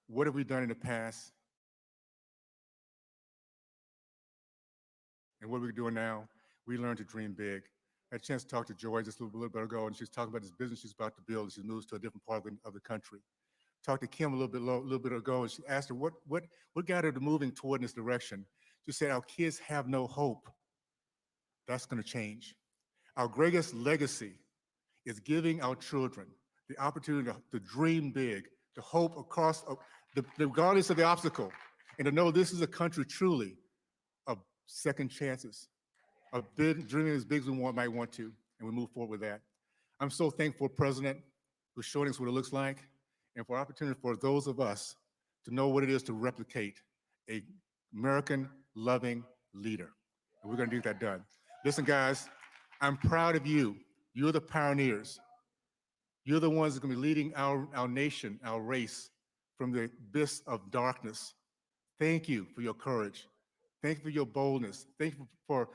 What have we done in the past? And what are we doing now? We learned to dream big. I had a chance to talk to Joy just a little bit ago, and she was talking about this business she's about to build as she moves to a different part of the country. Talked to Kim a little bit ago, and she asked her what got her to moving toward this direction. She said, "Our kids have no hope." That's going to change. Our greatest legacy is giving our children the opportunity to dream big, to hope across, regardless of the obstacle, and to know this is a country truly of second chances, of dreaming as big as we might want to, and we move forward with that. I'm so thankful for President for showing us what it looks like, and for opportunity for those of us to know what it is to replicate a American loving leader. And we're going to get that done. Listen, guys, I'm proud of you. You're the pioneers. You're the ones that are going to be leading our nation, our race, from the abyss of darkness. Thank you for your courage. Thank you for your boldness. Thank you for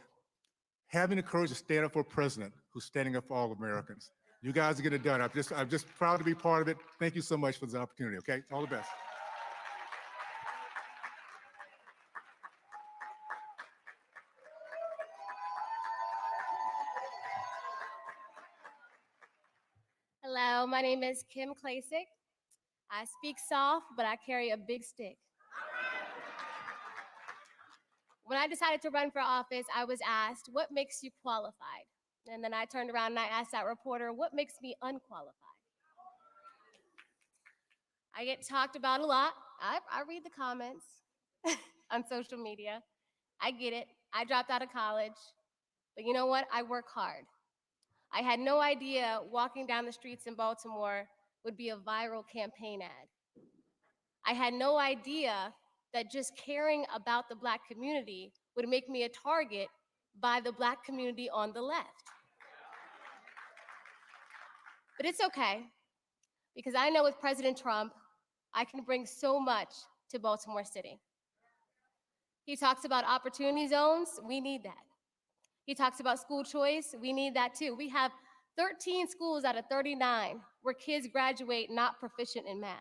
having the courage to stand up for a president who's standing up for all Americans. You guys are getting it done. I'm just proud to be part of it. Thank you so much for this opportunity, okay? All the best. Hello, my name is Kim Klasick. I speak soft, but I carry a big stick. When I decided to run for office, I was asked, what makes you qualified? And then I turned around and I asked that reporter, what makes me unqualified? I get talked about a lot. I read the comments on social media. I get it. I dropped out of college. But you know what? I work hard. I had no idea walking down the streets in Baltimore would be a viral campaign ad. I had no idea that just caring about the Black community would make me a target by the Black community on the left. But it's okay, because I know with President Trump, I can bring so much to Baltimore City. He talks about opportunity zones, we need that. He talks about school choice, we need that too. We have 13 schools out of 39 where kids graduate not proficient in math.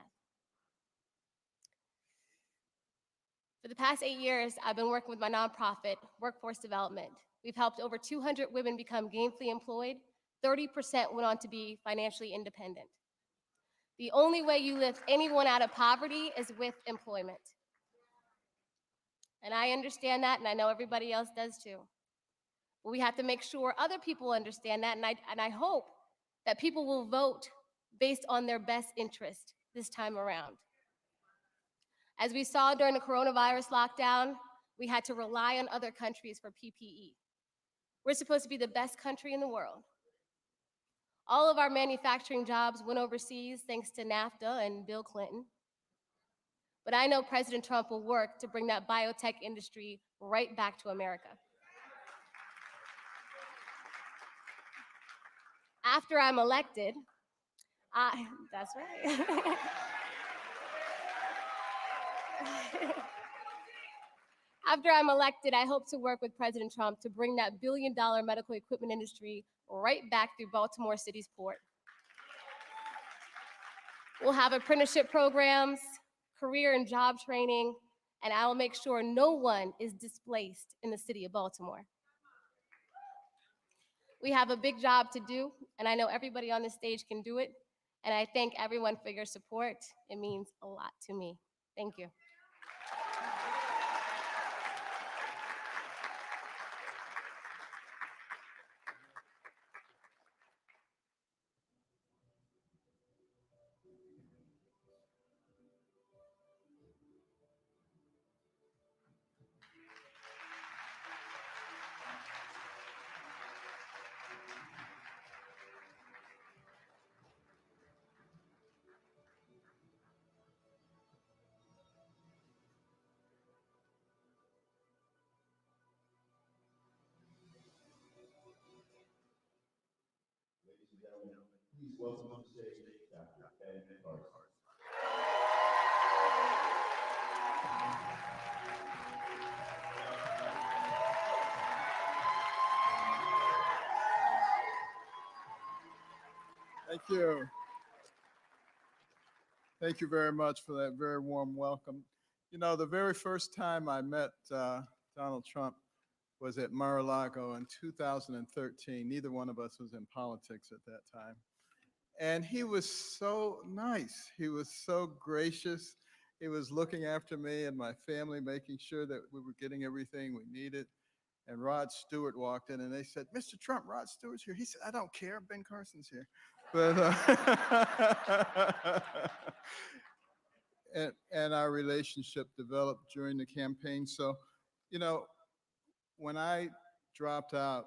For the past 8 years, I've been working with my nonprofit, Workforce Development. We've helped over 200 women become gainfully employed. 30% went on to be financially independent. The only way you lift anyone out of poverty is with employment. And I understand that, and I know everybody else does too. But we have to make sure other people understand that, and I hope that people will vote based on their best interest this time around. As we saw during the coronavirus lockdown, we had to rely on other countries for PPE. We're supposed to be the best country in the world. All of our manufacturing jobs went overseas thanks to NAFTA and Bill Clinton. But I know President Trump will work to bring that biotech industry right back to America. After I'm elected, that's right. After I'm elected, I hope to work with President Trump to bring that billion-dollar medical equipment industry right back through Baltimore City's port. We'll have apprenticeship programs, career and job training, and I will make sure no one is displaced in the city of Baltimore. We have a big job to do, and I know everybody on this stage can do it, and I thank everyone for your support. It means a lot to me. Thank you. Please welcome to the stage Dr. Ben Carson. Thank you. Thank you very much for that very warm welcome. You know, the very first time I met Donald Trump was at Mar-a-Lago in 2013. Neither one of us was in politics at that time. And he was so nice. He was so gracious. He was looking after me and my family, making sure that we were getting everything we needed. And Rod Stewart walked in and they said, "Mr. Trump, Rod Stewart's here." He said, "I don't care, Ben Carson's here." But and our relationship developed during the campaign. So, you know, when I dropped out,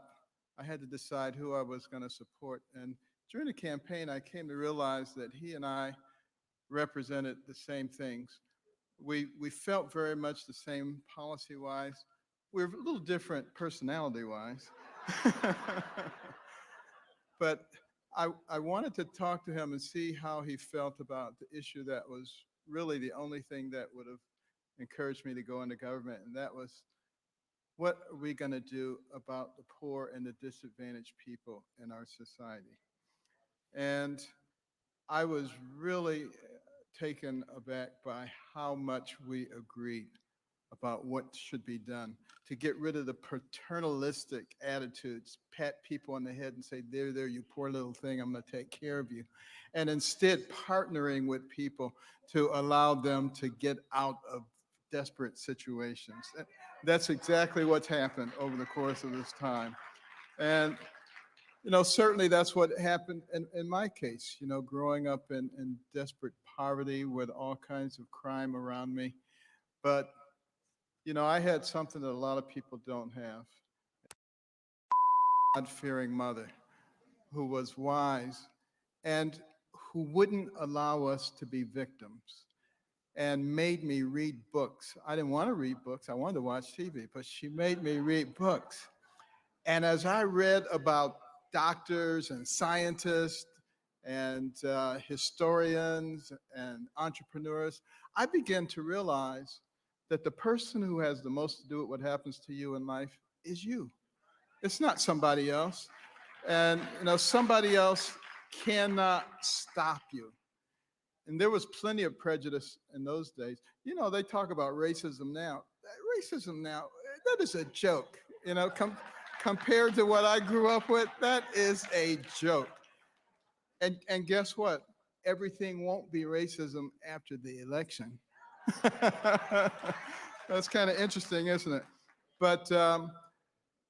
I had to decide who I was going to support. And during the campaign, I came to realize that he and I represented the same things. We felt very much the same policy-wise. We're a little different personality-wise. But I wanted to talk to him and see how he felt about the issue that was really the only thing that would have encouraged me to go into government, and that was, what are we going to do about the poor and the disadvantaged people in our society? And I was really taken aback by how much we agreed about what should be done to get rid of the paternalistic attitudes, pat people on the head and say, there, you poor little thing, I'm going to take care of you. And instead partnering with people to allow them to get out of desperate situations. That's exactly what's happened over the course of this time. And, you know, certainly that's what happened in my case, you know, growing up in desperate poverty with all kinds of crime around me. But, you know, I had something that a lot of people don't have. A God-fearing mother who was wise and who wouldn't allow us to be victims and made me read books. I didn't want to read books. I wanted to watch TV, but she made me read books. And as I read about doctors and scientists and historians and entrepreneurs, I began to realize that the person who has the most to do with what happens to you in life is you. It's not somebody else. And you know, somebody else cannot stop you. And there was plenty of prejudice in those days. You know, they talk about racism now. Racism now, that is a joke. You know, compared to what I grew up with, that is a joke. And guess what? Everything won't be racism after the election. That's kind of interesting, isn't it? But,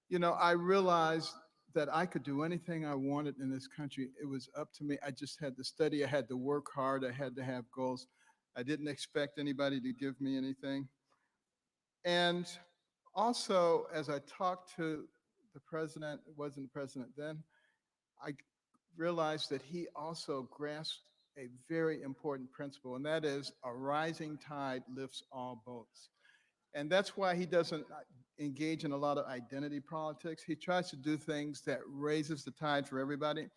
you know, I realized that I could do anything I wanted in this country. It was up to me. I just had to study. I had to work hard. I had to have goals. I didn't expect anybody to give me anything. And also, as I talked to the president, it wasn't the president then, I realized that he also grasped a very important principle, and that is a rising tide lifts all boats. And that's why he doesn't engage in a lot of identity politics. He tries to do things that raises the tide for everybody.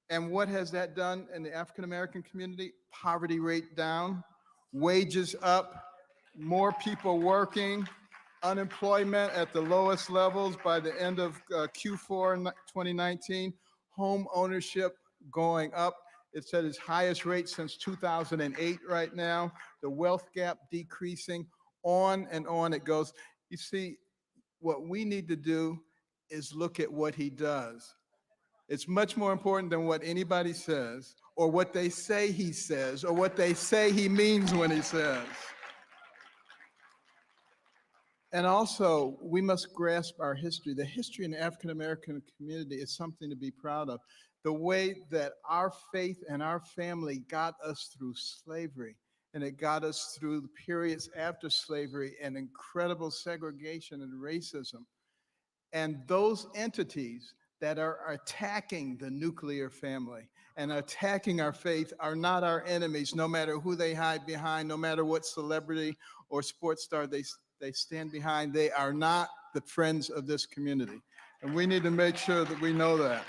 And what has that done in the African American community? Poverty rate down, wages up, more people working, unemployment at the lowest levels by the end of Q4 2019, home ownership going up. It's at its highest rate since 2008 right now. The wealth gap decreasing, on and on it goes. You see, what we need to do is look at what he does. It's much more important than what anybody says, or what they say he says, or what they say he means when he says. And also, we must grasp our history. The history in the African American community is something to be proud of. The way that our faith and our family got us through slavery, and it got us through the periods after slavery and incredible segregation and racism. And those entities that are attacking the nuclear family and attacking our faith are not our enemies, no matter who they hide behind, no matter what celebrity or sports star they stand behind. They are not the friends of this community. And we need to make sure that we know that.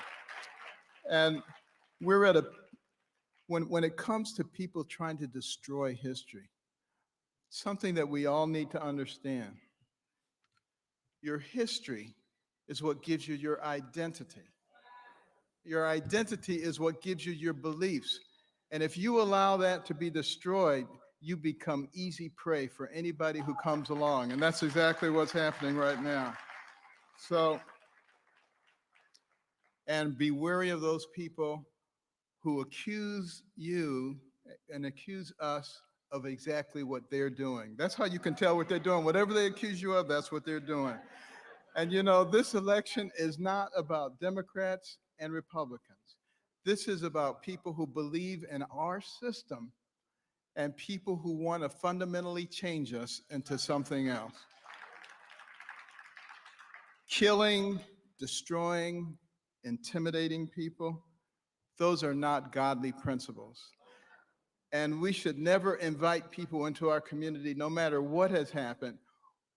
And we're at a, when it comes to people trying to destroy history, something that we all need to understand. Your history is what gives you your identity. Your identity is what gives you your beliefs. And if you allow that to be destroyed, you become easy prey for anybody who comes along. And that's exactly what's happening right now. So, and be wary of those people who accuse you and accuse us of exactly what they're doing. That's how you can tell what they're doing. Whatever they accuse you of, that's what they're doing. And you know, this election is not about Democrats and Republicans. This is about people who believe in our system and people who want to fundamentally change us into something else. Killing, destroying, intimidating people, those are not godly principles. And we should never invite people into our community, no matter what has happened,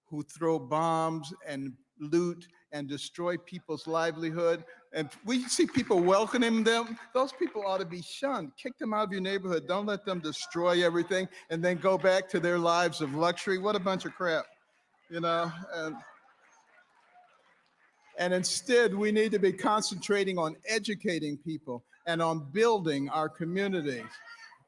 who throw bombs and loot and destroy people's livelihood. And we see people welcoming them. Those people ought to be shunned. Kick them out of your neighborhood. Don't let them destroy everything and then go back to their lives of luxury. What a bunch of crap, you know? And instead, we need to be concentrating on educating people and on building our communities.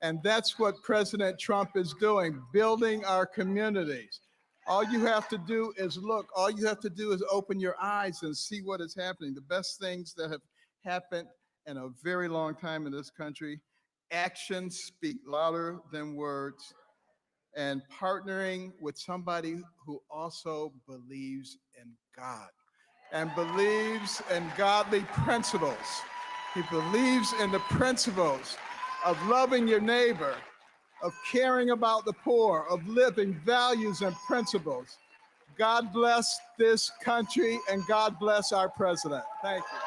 And that's what President Trump is doing, building our communities. All you have to do is look. All you have to do is open your eyes and see what is happening. The best things that have happened in a very long time in this country. Actions speak louder than words. And partnering with somebody who also believes in God and believes in godly principles. He believes in the principles of loving your neighbor, of caring about the poor, of living values and principles. God bless this country and God bless our president. Thank you.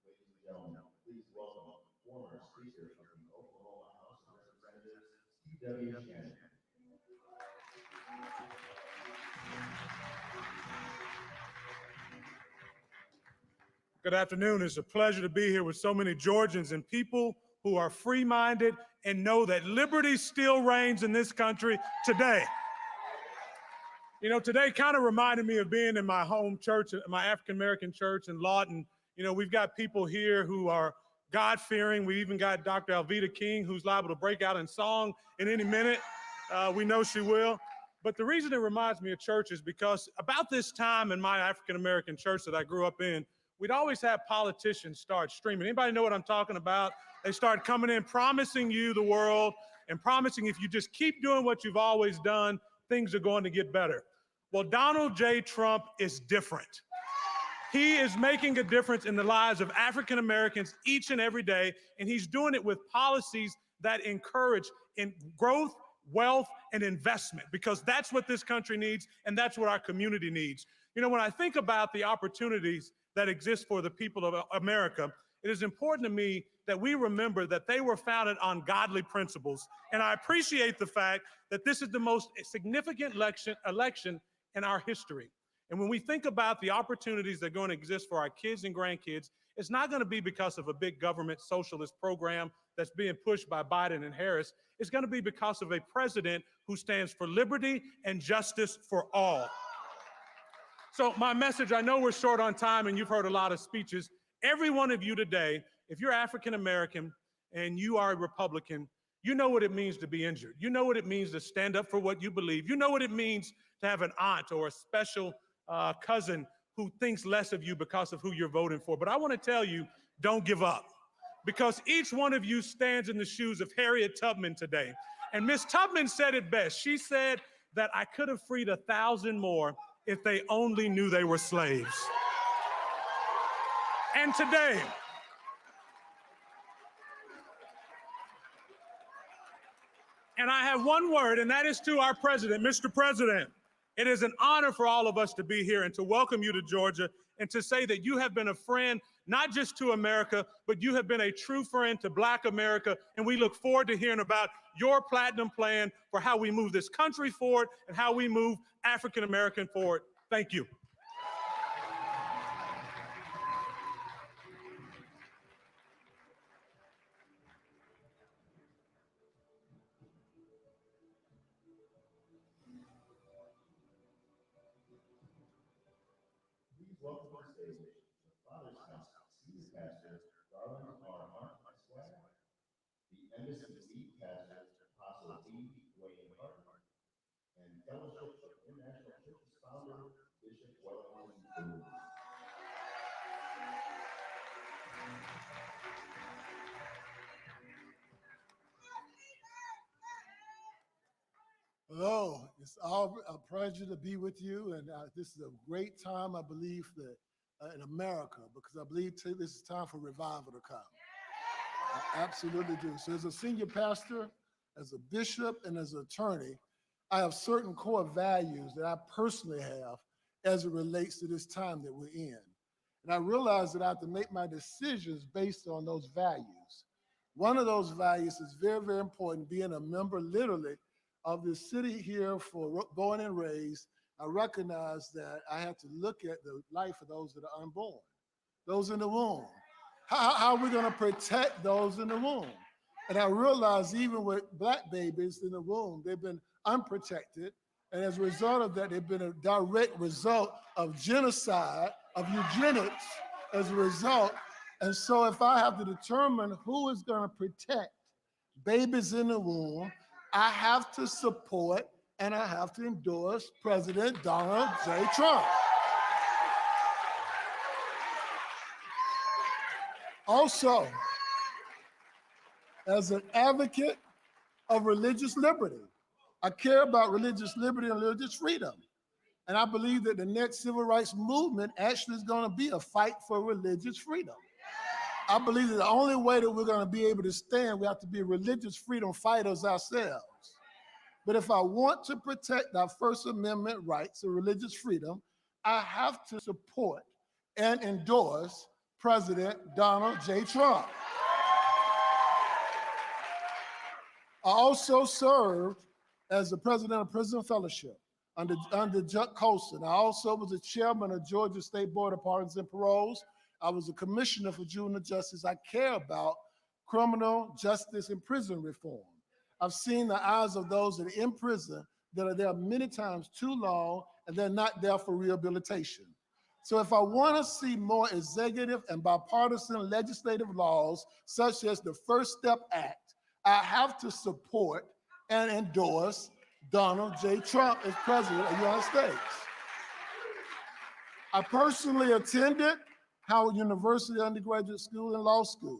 Ladies and gentlemen, please welcome former Speaker of the Oklahoma House of Representatives, C.W. Shannon. Good afternoon. It's a pleasure to be here with so many Georgians and people who are free-minded and know that liberty still reigns in this country today. You know, today kind of reminded me of being in my home church, my African-American church in Lawton. You know, we've got people here who are God-fearing. We even got Dr. Alveda King, who's liable to break out in song in any minute. We know she will. But the reason it reminds me of church is because about this time in my African-American church that I grew up in, we'd always have politicians start streaming. Anybody know what I'm talking about? They start coming in, promising you the world and promising if you just keep doing what you've always done, things are going to get better. Well, Donald J. Trump is different. He is making a difference in the lives of African Americans each and every day, and he's doing it with policies that encourage growth, wealth, and investment, because that's what this country needs, and that's what our community needs. You know, when I think about the opportunities that exist for the people of America, it is important to me that we remember that they were founded on godly principles. And I appreciate the fact that this is the most significant election in our history. And when we think about the opportunities that are going to exist for our kids and grandkids, it's not going to be because of a big government socialist program that's being pushed by Biden and Harris. It's going to be because of a president who stands for liberty and justice for all. So my message, I know we're short on time and you've heard a lot of speeches. Every one of you today, if you're African American and you are a Republican, you know what it means to be injured. You know what it means to stand up for what you believe. You know what it means to have an aunt or a special cousin who thinks less of you because of who you're voting for. But I want to tell you, don't give up, because each one of you stands in the shoes of Harriet Tubman today. And Miss Tubman said it best. She said that I could have freed 1,000 more if they only knew they were slaves. And today, and I have one word, and that is to our president. Mr. President, it is an honor for all of us to be here and to welcome you to Georgia and to say that you have been a friend, not just to America, but you have been a true friend to Black America. And we look forward to hearing about your platinum plan for how we move this country forward and how we move African American forward. Thank you. welcome to the stage the Father's House Senior Pastor, Garland R. Martin, Esquire, the Embassy Lead Pastor, Apostle E. Dwayne Martin, and Fellowship of International Churches founder, Bishop Wellington Boone. Hello, it's all a pleasure to be with you, and this is a great time, I believe, that in America, because I believe this is time for revival to come. I absolutely do. So as a senior pastor, as a bishop, and as an attorney, I have certain core values that I personally have as it relates to this time that we're in. And I realize that I have to make my decisions based on those values. One of those values is very, very important, being a member literally of the city here for born and raised. I recognize that I have to look at the life of those that are unborn, those in the womb. How are we going to protect those in the womb? And I realize even with Black babies in the womb, they've been unprotected. And as a result of that, they've been a direct result of genocide, of eugenics as a result. And so if I have to determine who is going to protect babies in the womb, I have to support and I have to endorse President Donald J. Trump. Also, as an advocate of religious liberty, I care about religious liberty and religious freedom. And I believe that the next civil rights movement actually is going to be a fight for religious freedom. I believe that the only way that we're going to be able to stand, we have to be religious freedom fighters ourselves. But if I want to protect our First Amendment rights and religious freedom, I have to support and endorse President Donald J. Trump. I also served as the president of Prison Fellowship under Chuck Colson. I also was the chairman of Georgia State Board of Pardons and Paroles. I was a commissioner for juvenile justice. I care about criminal justice and prison reform. I've seen the eyes of those that are in prison that are there many times too long, and they're not there for rehabilitation. So if I want to see more executive and bipartisan legislative laws, such as the First Step Act, I have to support and endorse Donald J. Trump as president of the United States. I personally attended Howard University undergraduate school and law school.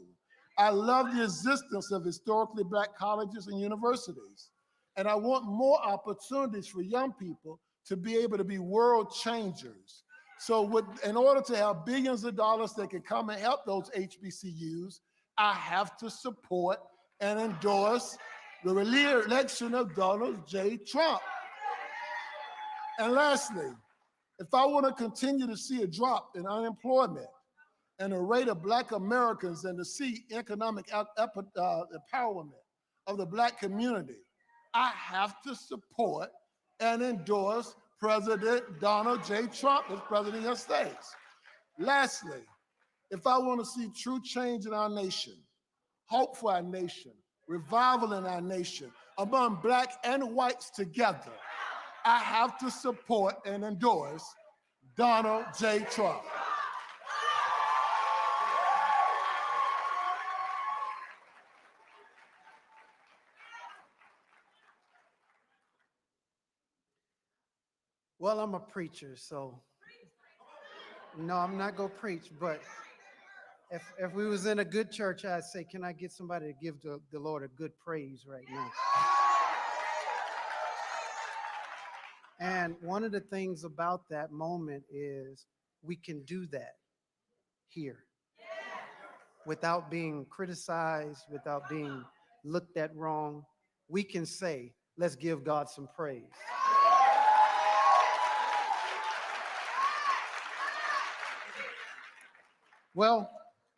I love the existence of historically Black colleges and universities. And I want more opportunities for young people to be able to be world changers. So in order to have billions of dollars that can come and help those HBCUs, I have to support and endorse the re-election of Donald J. Trump. And lastly, if I want to continue to see a drop in unemployment and a rate of Black Americans and to see economic empowerment of the Black community, I have to support and endorse President Donald J. Trump as president of the United States. Lastly, if I want to see true change in our nation, hope for our nation, revival in our nation, among Black and whites together, I have to support and endorse Donald J. Trump. Well, I'm a preacher, so no, I'm not gonna preach, but if we was in a good church, I'd say, can I get somebody to give the Lord a good praise right now? And one of the things about that moment is we can do that here without being criticized, without being looked at wrong. We can say, let's give God some praise. Well,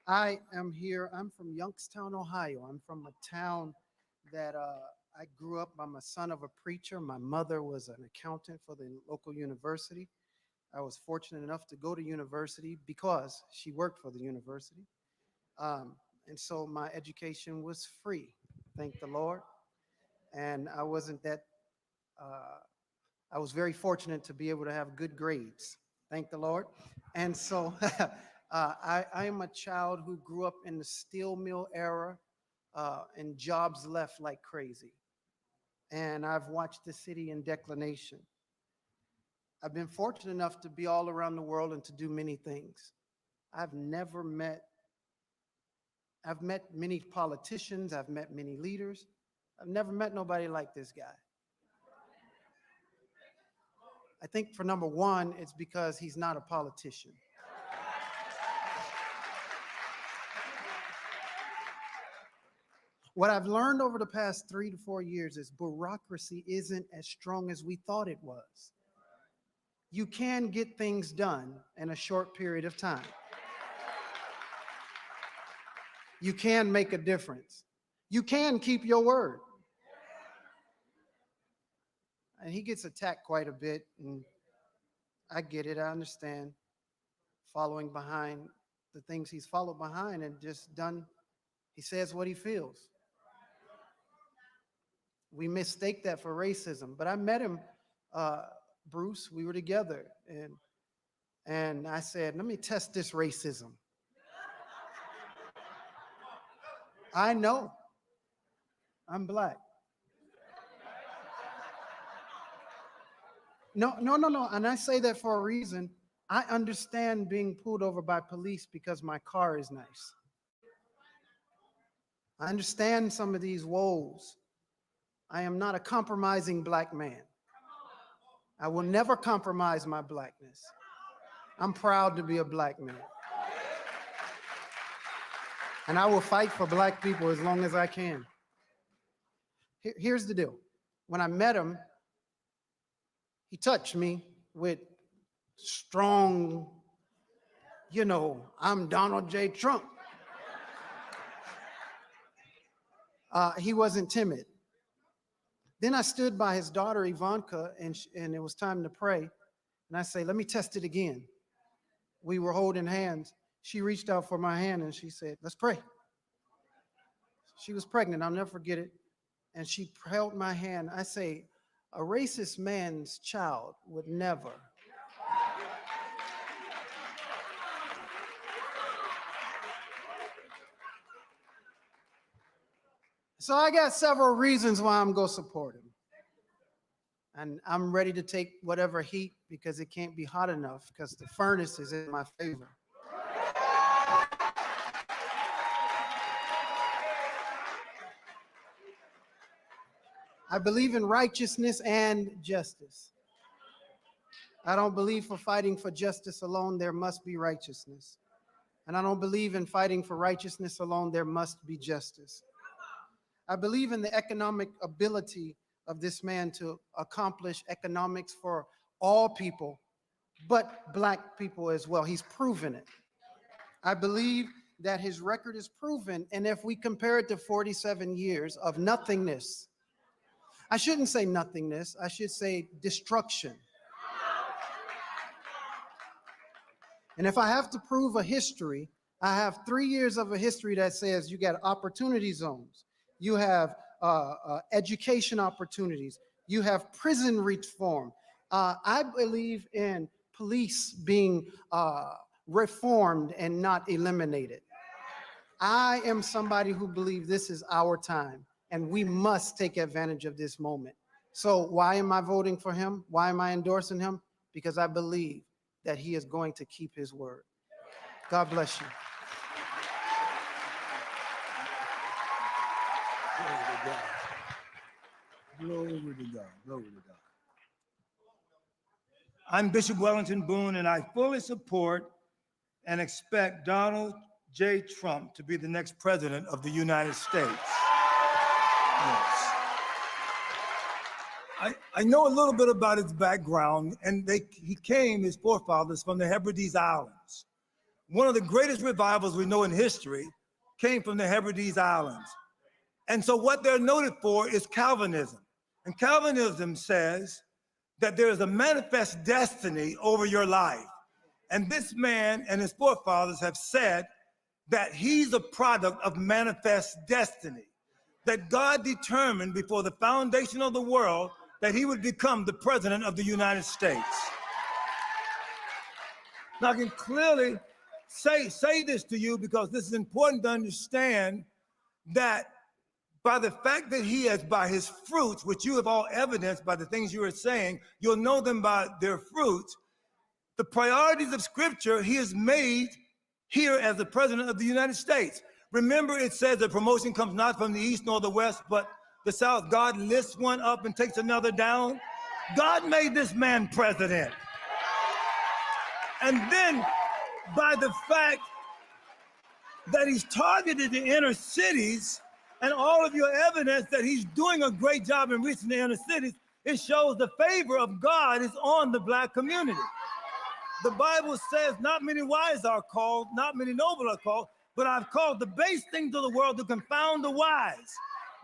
I am here. I'm from Youngstown, Ohio. I'm from a town that I grew up. I'm a son of a preacher. My mother was an accountant for the local university. I was fortunate enough to go to university because she worked for the university. And so my education was free, thank the Lord. And I wasn't that, I was very fortunate to be able to have good grades, Thank the Lord. And so I am a child who grew up in the steel mill era, and jobs left like crazy. And I've watched the city in declination. I've been fortunate enough to be all around the world and to do many things. I've met many politicians, I've met many leaders. I've never met nobody like this guy. I think for number one, it's because he's not a politician. What I've learned over the past 3 to 4 years is bureaucracy isn't as strong as we thought it was. You can get things done in a short period of time. You can make a difference. You can keep your word. And he gets attacked quite a bit, and I get it, I understand. Following behind the things he's followed behind and just done, he says what he feels. We mistake that for racism, but I met him, Bruce, we were together, and I said, let me test this racism. I know I'm black. No, and I say that for a reason. I understand being pulled over by police because my car is nice. I understand some of these woes. I am not a compromising black man. I will never compromise my blackness. I'm proud to be a black man. And I will fight for black people as long as I can. Here's the deal. When I met him, he touched me with strong, I'm Donald J. Trump. He wasn't timid. Then I stood by his daughter, Ivanka, and it was time to pray. And I say, let me test it again. We were holding hands. She reached out for my hand and she said, let's pray. She was pregnant, I'll never forget it. And she held my hand. I say, a racist man's child would never. So I got several reasons why I'm going to support him. And I'm ready to take whatever heat because it can't be hot enough because the furnace is in my favor. I believe in righteousness and justice. I don't believe for fighting for justice alone, there must be righteousness. And I don't believe in fighting for righteousness alone, there must be justice. I believe in the economic ability of this man to accomplish economics for all people, but black people as well. He's proven it. I believe that his record is proven, and if we compare it to 47 years of nothingness, I shouldn't say nothingness, I should say destruction. And if I have to prove a history, I have 3 years of a history that says you got opportunity zones, you have education opportunities, you have prison reform. I believe in police being reformed and not eliminated. I am somebody who believes this is our time and we must take advantage of this moment. So why am I voting for him? Why am I endorsing him? Because I believe that he is going to keep his word. God bless you. Glory to God. Glory to God. I'm Bishop Wellington Boone, and I fully support and expect Donald J. Trump to be the next president of the United States. Yes. I know a little bit about his background, and his forefathers, from the Hebrides Islands. One of the greatest revivals we know in history came from the Hebrides Islands. And so what they're noted for is Calvinism. And Calvinism says that there is a manifest destiny over your life. And this man and his forefathers have said that he's a product of manifest destiny, that God determined before the foundation of the world that he would become the president of the United States. Now, I can clearly say this to you because this is important to understand that by the fact that he has, by his fruits, which you have all evidenced by the things you are saying, you'll know them by their fruits. The priorities of Scripture he has made here as the President of the United States. Remember, it says that promotion comes not from the east nor the west, but the south. God lifts one up and takes another down. God made this man president. And then by the fact that he's targeted the inner cities and all of your evidence that he's doing a great job in reaching the inner cities, it shows the favor of God is on the Black community. The Bible says not many wise are called, not many noble are called, but I've called the base things of the world to confound the wise.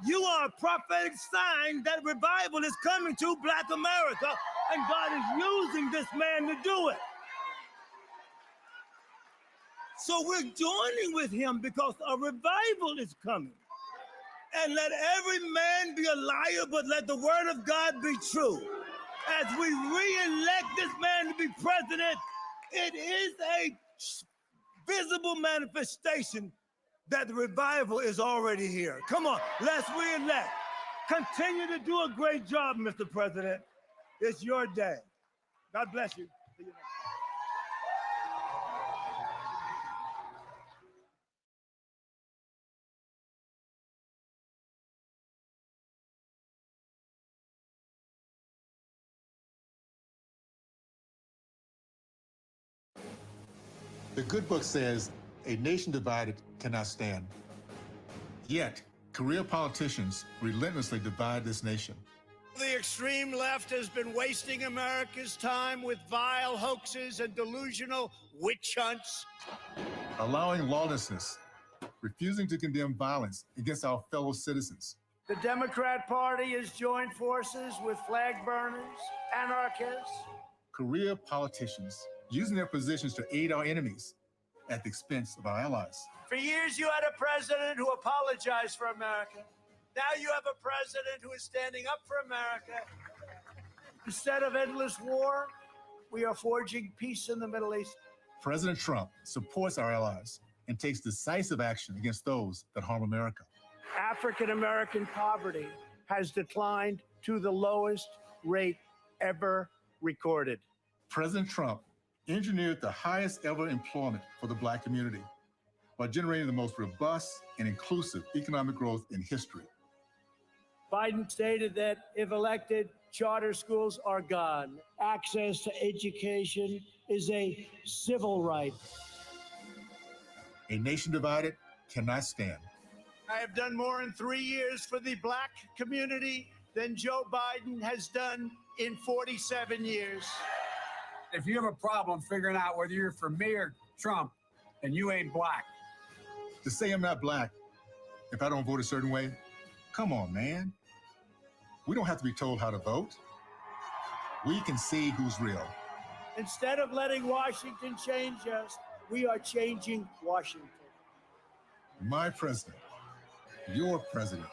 You are a prophetic sign that revival is coming to Black America, and God is using this man to do it. So we're joining with him because a revival is coming. And let every man be a liar, but let the word of God be true. As we re-elect this man to be president, it is a visible manifestation that the revival is already here. Come on, let's re-elect. Continue to do a great job, Mr. President. It's your day. God bless you. See you next time. The good book says, a nation divided cannot stand. Yet, career politicians relentlessly divide this nation. The extreme left has been wasting America's time with vile hoaxes and delusional witch hunts. Allowing lawlessness, refusing to condemn violence against our fellow citizens. The Democrat Party has joined forces with flag burners, anarchists. Career politicians using their positions to aid our enemies at the expense of our allies. For years, you had a president who apologized for America. Now you have a president who is standing up for America. Instead of endless war, we are forging peace in the Middle East. President Trump supports our allies and takes decisive action against those that harm America. African-American poverty has declined to the lowest rate ever recorded. President Trump engineered the highest ever employment for the Black community by generating the most robust and inclusive economic growth in history. Biden stated that if elected, charter schools are gone. Access to education is a civil right. A nation divided cannot stand. I have done more in 3 years for the Black community than Joe Biden has done in 47 years. If you have a problem figuring out whether you're for me or Trump, then you ain't Black. To say I'm not Black if I don't vote a certain way, come on, man. We don't have to be told how to vote. We can see who's real. Instead of letting Washington change us, we are changing Washington. My president, your president,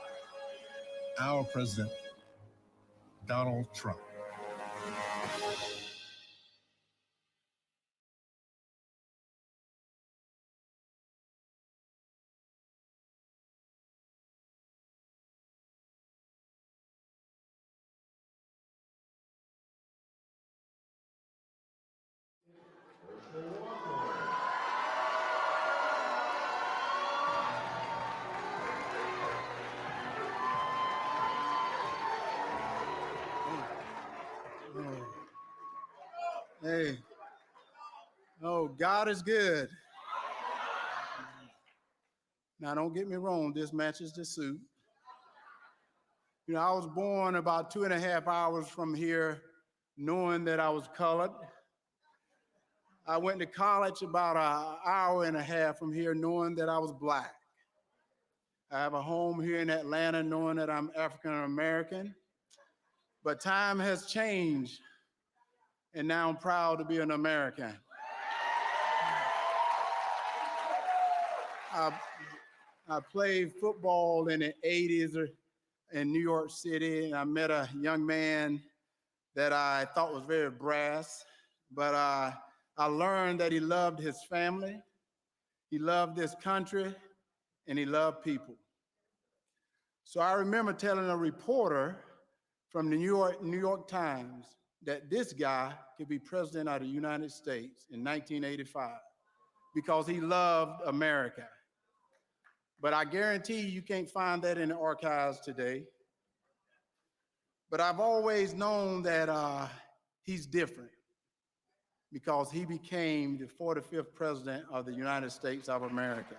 our president, Donald Trump. Hey, oh, God is good. Now, don't get me wrong, this matches the suit. You know, I was born about 2.5 hours from here, knowing that I was colored. I went to college about an hour and a half from here, knowing that I was Black. I have a home here in Atlanta, knowing that I'm African American. But time has changed, and now I'm proud to be an American. I played football in the 80s in New York City, and I met a young man that I thought was very brass, but I learned that he loved his family, he loved this country, and he loved people. So I remember telling a reporter from the New York Times that this guy could be president of the United States in 1985 because he loved America. But I guarantee you can't find that in the archives today. But I've always known that he's different because he became the 45th president of the United States of America.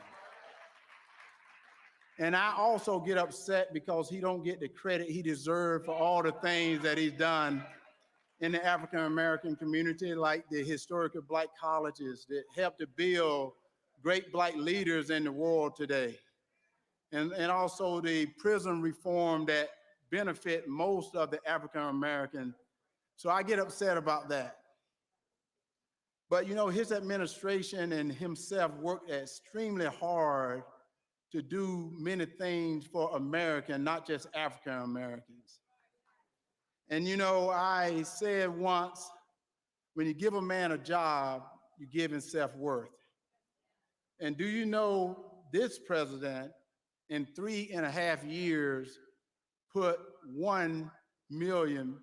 And I also get upset because he don't get the credit he deserves for all the things that he's done in the African-American community, like the historical Black colleges that helped to build great Black leaders in the world today. And also the prison reform that benefit most of the African-American. So I get upset about that. But you know, his administration and himself worked extremely hard to do many things for America, not just African Americans. And you know, I said once, when you give a man a job, you give him self-worth. And do you know this president in 3.5 years put 1 million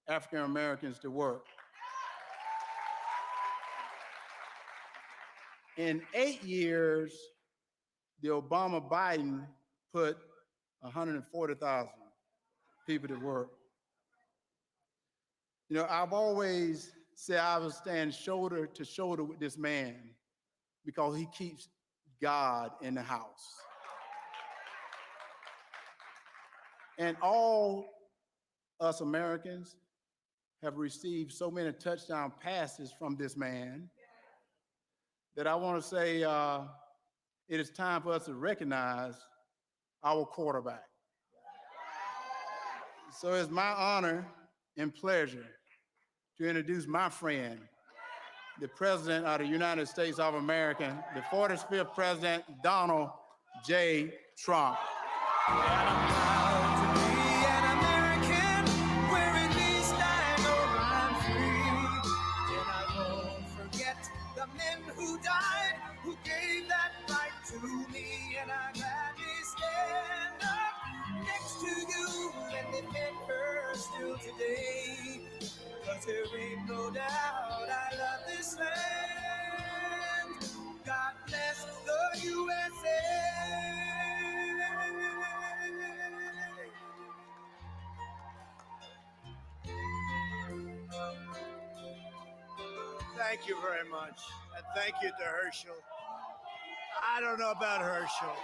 African Americans to work? In 8 years, the Obama-Biden put 140,000 people to work. You know, I've always said I would stand shoulder to shoulder with this man because he keeps God in the house. And all us Americans have received so many touchdown passes from this man that I want to say it is time for us to recognize our quarterback. So it's my honor and pleasure to introduce my friend, the President of the United States of America, the 45th President, Donald J. Trump. Today, 'cause there ain't no doubt I love this land. God bless the USA. Thank you very much, and thank you to Herschel. I don't know about Herschel.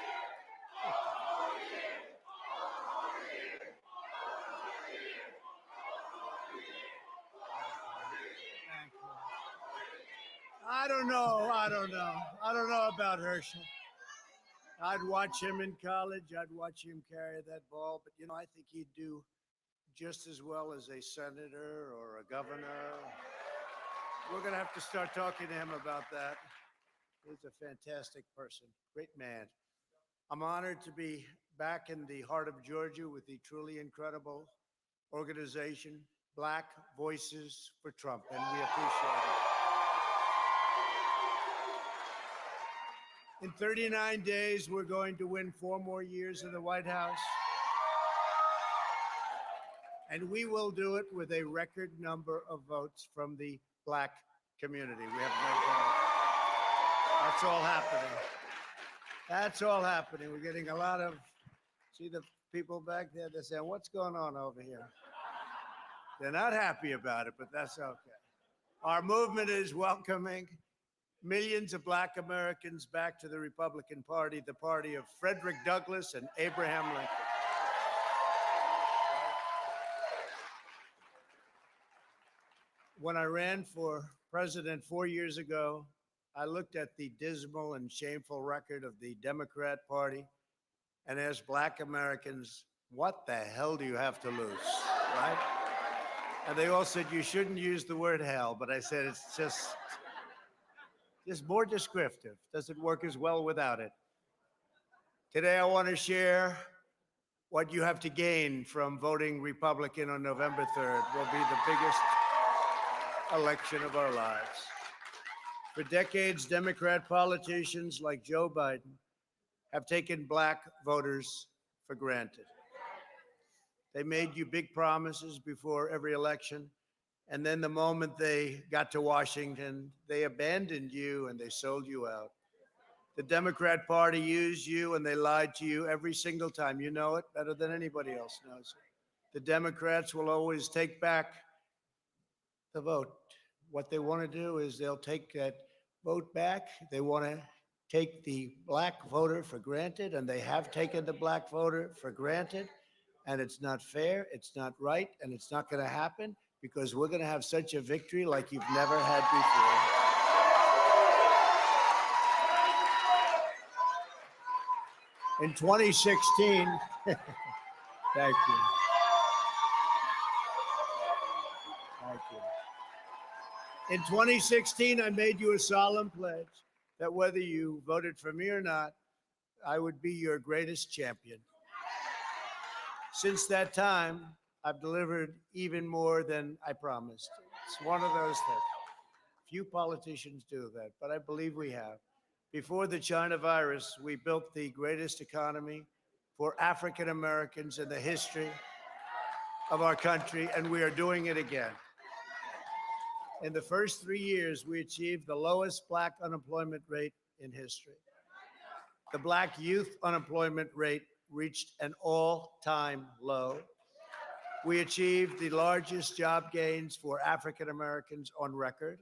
I don't know about Herschel. I'd watch him in college. I'd watch him carry that ball. But, you know, I think he'd do just as well as a senator or a governor. We're going to have to start talking to him about that. He's a fantastic person, great man. I'm honored to be back in the heart of Georgia with the truly incredible organization, Black Voices for Trump, and we appreciate it. In 39 days, we're going to win 4 more years in the White House. And we will do it with a record number of votes from the Black community. We have no doubt. That's all happening. That's all happening. We're getting a lot of, see the people back there, they're saying, what's going on over here? They're not happy about it, but that's okay. Our movement is welcoming millions of Black Americans back to the Republican Party, the party of Frederick Douglass and Abraham Lincoln. When I ran for president 4 years ago, I looked at the dismal and shameful record of the Democrat Party and asked Black Americans, what the hell do you have to lose, right? And they all said, you shouldn't use the word hell, but I said, it's just more descriptive. Doesn't work as well without it. Today, I want to share what you have to gain from voting Republican on November 3rd. Will be the biggest election of our lives. For decades, Democrat politicians like Joe Biden have taken black voters for granted. They made you big promises before every election, and then the moment they got to Washington, they abandoned you and they sold you out. The Democrat Party used you and they lied to you every single time. You know it better than anybody else knows it. The Democrats will always take back the vote. What they want to do is they'll take that vote back. They want to take the black voter for granted, and they have taken the black voter for granted. And it's not fair, it's not right, and it's not going to happen because we're going to have such a victory like you've never had before. In 2016, thank you. Thank you. In 2016, I made you a solemn pledge that whether you voted for me or not, I would be your greatest champion. Since that time, I've delivered even more than I promised. It's one of those things. Few politicians do that, but I believe we have. Before the China virus, we built the greatest economy for African Americans in the history of our country, and we are doing it again. In the first 3 years, we achieved the lowest black unemployment rate in history. The black youth unemployment rate reached an all-time low. We achieved the largest job gains for African Americans on record.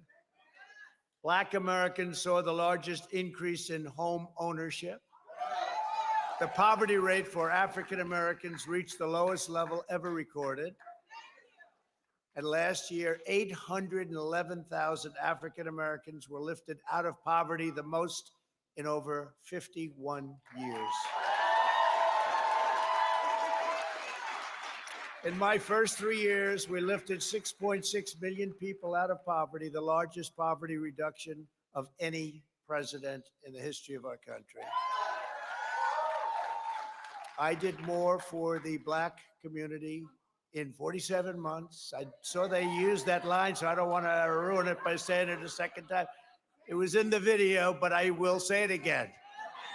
Black Americans saw the largest increase in home ownership. The poverty rate for African Americans reached the lowest level ever recorded. And last year, 811,000 African Americans were lifted out of poverty, the most in over 51 years. In my first 3 years, we lifted 6.6 million people out of poverty, the largest poverty reduction of any president in the history of our country. I did more for the black community in 47 months. I saw they used that line, so I don't want to ruin it by saying it a second time. It was in the video, but I will say it again.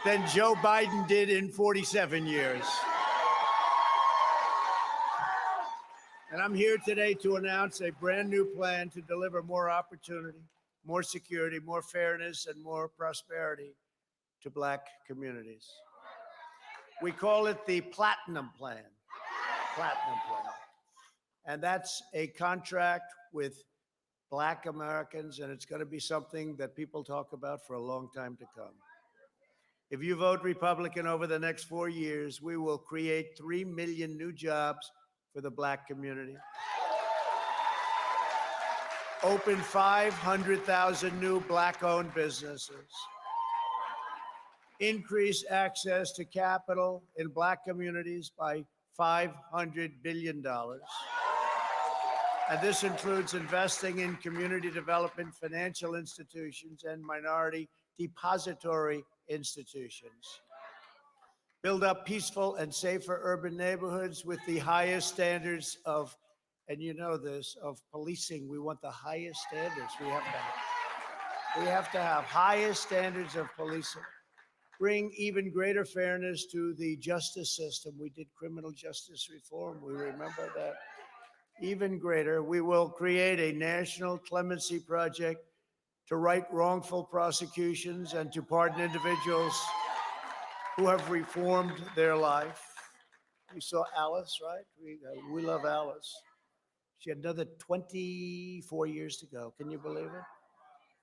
Than Joe Biden did in 47 years. And I'm here today to announce a brand new plan to deliver more opportunity, more security, more fairness, and more prosperity to black communities. We call it the Platinum Plan. Platinum Plan. And that's a contract with black Americans, and it's going to be something that people talk about for a long time to come. If you vote Republican over the next 4 years, we will create 3 million new jobs for the black community. Open 500,000 new black-owned businesses. Increase access to capital in black communities by $500 billion. And this includes investing in community development, financial institutions, and minority depository institutions. Build up peaceful and safer urban neighborhoods with the highest standards of, and you know this, of policing. We want the highest standards. We have to have highest standards of policing. Bring even greater fairness to the justice system. We did criminal justice reform. We remember that. Even greater, we will create a national clemency project to right wrongful prosecutions and to pardon individuals who have reformed their life. You saw Alice, right? We love Alice. She had another 24 years to go. Can you believe it?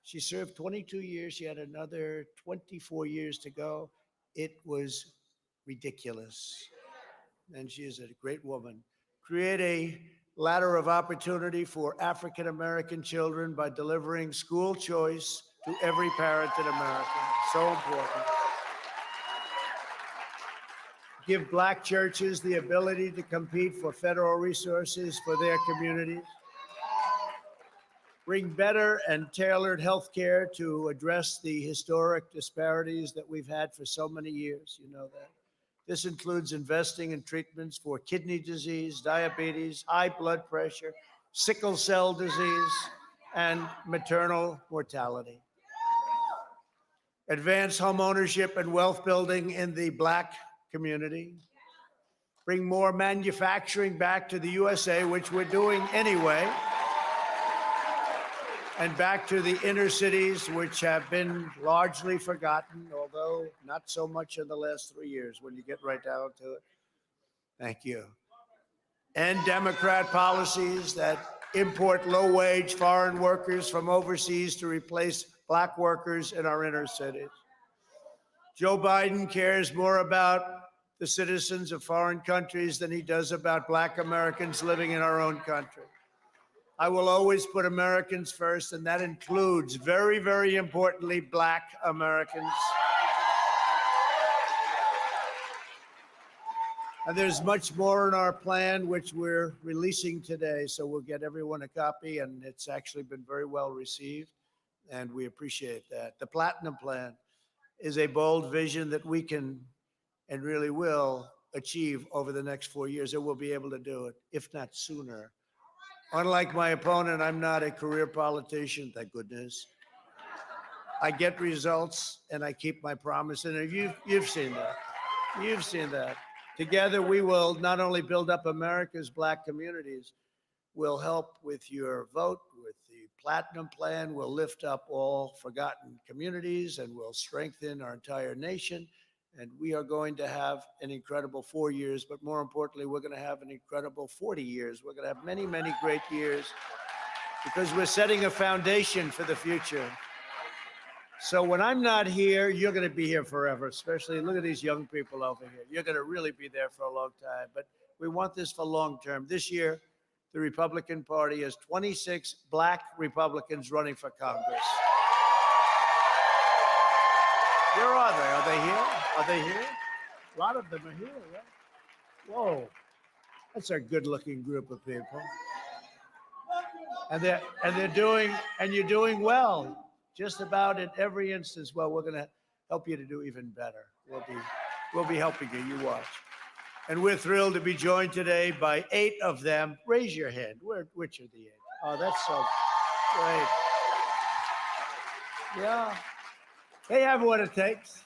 She served 22 years. She had another 24 years to go. It was ridiculous. And she is a great woman. Create a ladder of opportunity for African American children by delivering school choice to every parent in America. So important. Give black churches the ability to compete for federal resources for their communities. Bring better and tailored health care to address the historic disparities that we've had for so many years. You know that. This includes investing in treatments for kidney disease, diabetes, high blood pressure, sickle cell disease, and maternal mortality. advance home ownership and wealth building in the Black community, bring more manufacturing back to the USA, which we're doing anyway, and back to the inner cities, which have been largely forgotten, although not so much in the last 3 years when you get right down to it. Thank you. And Democrat policies that import low-wage foreign workers from overseas to replace Black workers in our inner cities. Joe Biden cares more about the citizens of foreign countries than he does about Black Americans living in our own country. I will always put Americans first, and that includes, very, very importantly, Black Americans. And there's much more in our plan, which we're releasing today, so we'll get everyone a copy, and it's actually been very well received, and we appreciate that. The Platinum Plan is a bold vision that we can and really will achieve over the next 4 years, and we'll be able to do it, if not sooner. Unlike my opponent, I'm not a career politician, thank goodness. I get results, and I keep my promise, and you've seen that. You've seen that. Together, we will not only build up America's Black communities, we'll help with your vote, with the Platinum Plan, we'll lift up all forgotten communities, and we'll strengthen our entire nation. And we are going to have an incredible 4 years, but more importantly, we're going to have an incredible 40 years. We're going to have many, many great years because we're setting a foundation for the future. So when I'm not here, you're going to be here forever, especially look at these young people over here. You're going to really be there for a long time, but we want this for long term. This year, the Republican Party has 26 Black Republicans running for Congress. Where are they? Are they here? Are they here? A lot of them are here, right? Whoa, that's a good-looking group of people. And you're doing well. Just about in every instance. Well, we're going to help you to do even better. We'll be helping you. You watch. And we're thrilled to be joined today by 8 of them. Raise your hand. Which are the 8? Oh, that's so great. Yeah. They have what it takes.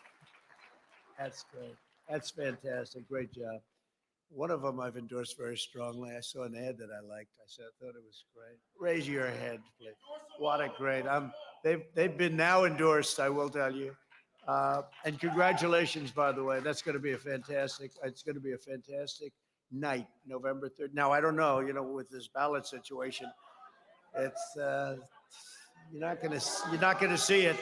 That's great. That's fantastic. Great job. One of them I've endorsed very strongly. I saw an ad that I liked. I thought it was great. Raise your hand, please. What a great. They've been now endorsed, I will tell you. And congratulations, by the way. It's going to be a fantastic night, November 3rd. Now, I don't know, with this ballot situation, it's you're not going to see it.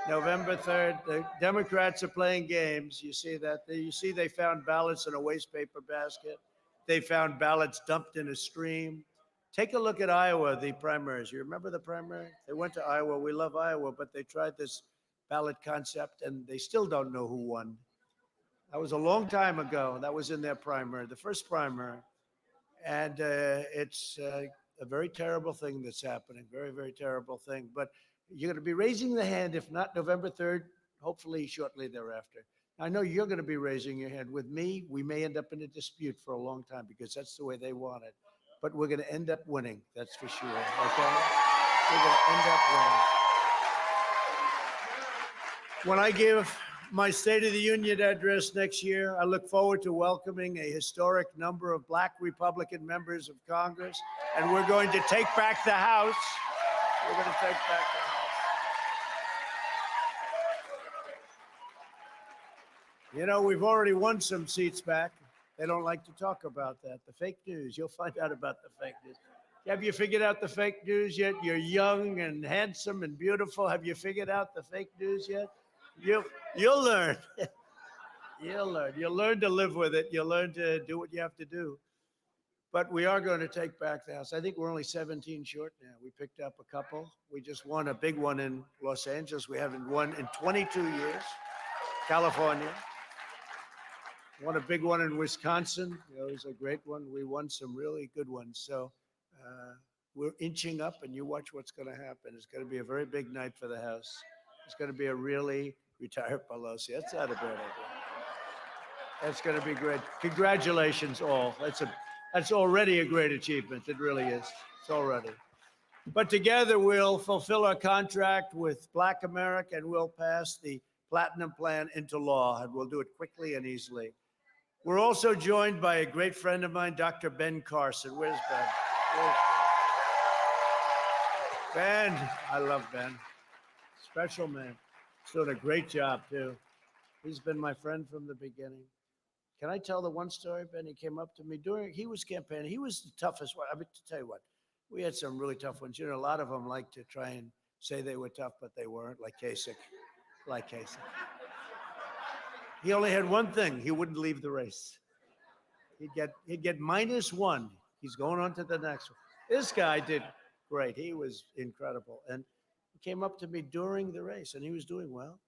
November 3rd, the Democrats are playing games. You see that? You see they found ballots in a waste paper basket. They found ballots dumped in a stream. Take a look at Iowa, the primaries. You remember the primary? They went to Iowa. We love Iowa, but they tried this ballot concept, and they still don't know who won. That was a long time ago. That was in their primary, the first primary. And it's a very terrible thing that's happening, very, very terrible thing. But you're going to be raising the hand, if not November 3rd, hopefully shortly thereafter. I know you're going to be raising your hand. With me, we may end up in a dispute for a long time because that's the way they want it. But we're going to end up winning, that's for sure, okay? We're going to end up winning. When I give my State of the Union address next year, I look forward to welcoming a historic number of Black Republican members of Congress, and we're going to take back the House. We're going to take back the House. We've already won some seats back. They don't like to talk about that. The fake news, you'll find out about the fake news. Have you figured out the fake news yet? You're young and handsome and beautiful. Have you figured out the fake news yet? You'll learn. You'll learn. You'll learn to live with it. You'll learn to do what you have to do. But we are going to take back the House. I think we're only 17 short now. We picked up a couple. We just won a big one in Los Angeles. We haven't won in 22 years. California. Won a big one in Wisconsin. It was a great one. We won some really good ones. So we're inching up, and you watch what's going to happen. It's going to be a very big night for the House. It's going to be a really retired Pelosi. That's not a bad idea. That's going to be great. Congratulations, all. That's already a great achievement. It really is. It's already. But together, we'll fulfill our contract with Black America, and we'll pass the platinum plan into law, and we'll do it quickly and easily. We're also joined by a great friend of mine, Dr. Ben Carson. Where's Ben? Ben, I love Ben. Special man. He's doing a great job, too. He's been my friend from the beginning. Can I tell the one story, Ben? He came up to me he was campaigning. He was the toughest one. I mean, to tell you what, we had some really tough ones. You know, a lot of them like to try and say they were tough, but they weren't, like Kasich. He only had one thing. He wouldn't leave the race. He'd get -1. He's going on to the next one. This guy did great. He was incredible. And he came up to me during the race, and he was doing well.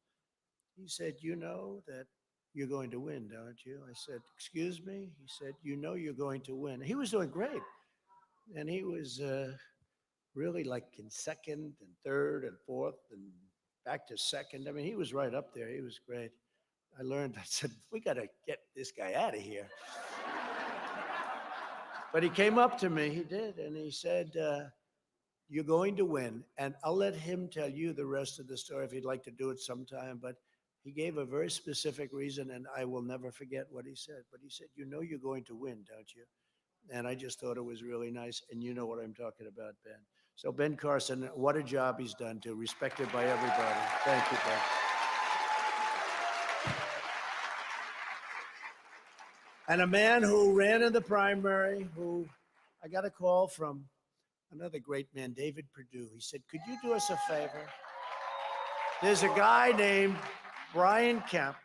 He said, you know that you're going to win, don't you? I said, excuse me? He said, you know you're going to win. He was doing great. And he was really like in second and third and fourth and back to second. I mean, he was right up there. He was great. I said, we got to get this guy out of here. But he came up to me, he did, and he said, you're going to win. And I'll let him tell you the rest of the story if he'd like to do it sometime. But he gave a very specific reason, and I will never forget what he said. But he said, you know you're going to win, don't you? And I just thought it was really nice. And you know what I'm talking about, Ben. So Ben Carson, what a job he's done, too. Respected by everybody. Thank you, Ben. And a man who ran in the primary, who I got a call from another great man, David Perdue. He said, could you do us a favor? There's a guy named Brian Kemp,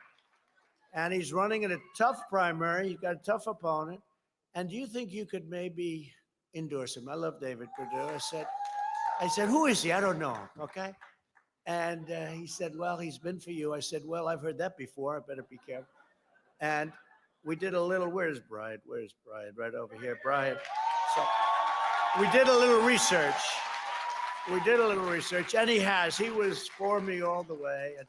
and he's running in a tough primary. He's got a tough opponent. And do you think you could maybe endorse him? I love David Perdue. I said, who is he? I don't know, okay? And he said, well, he's been for you. I said, well, I've heard that before. I better be careful. And we did a little, where's Brian? Where's Brian? Right over here, Brian. So we did a little research. And he was for me all the way. And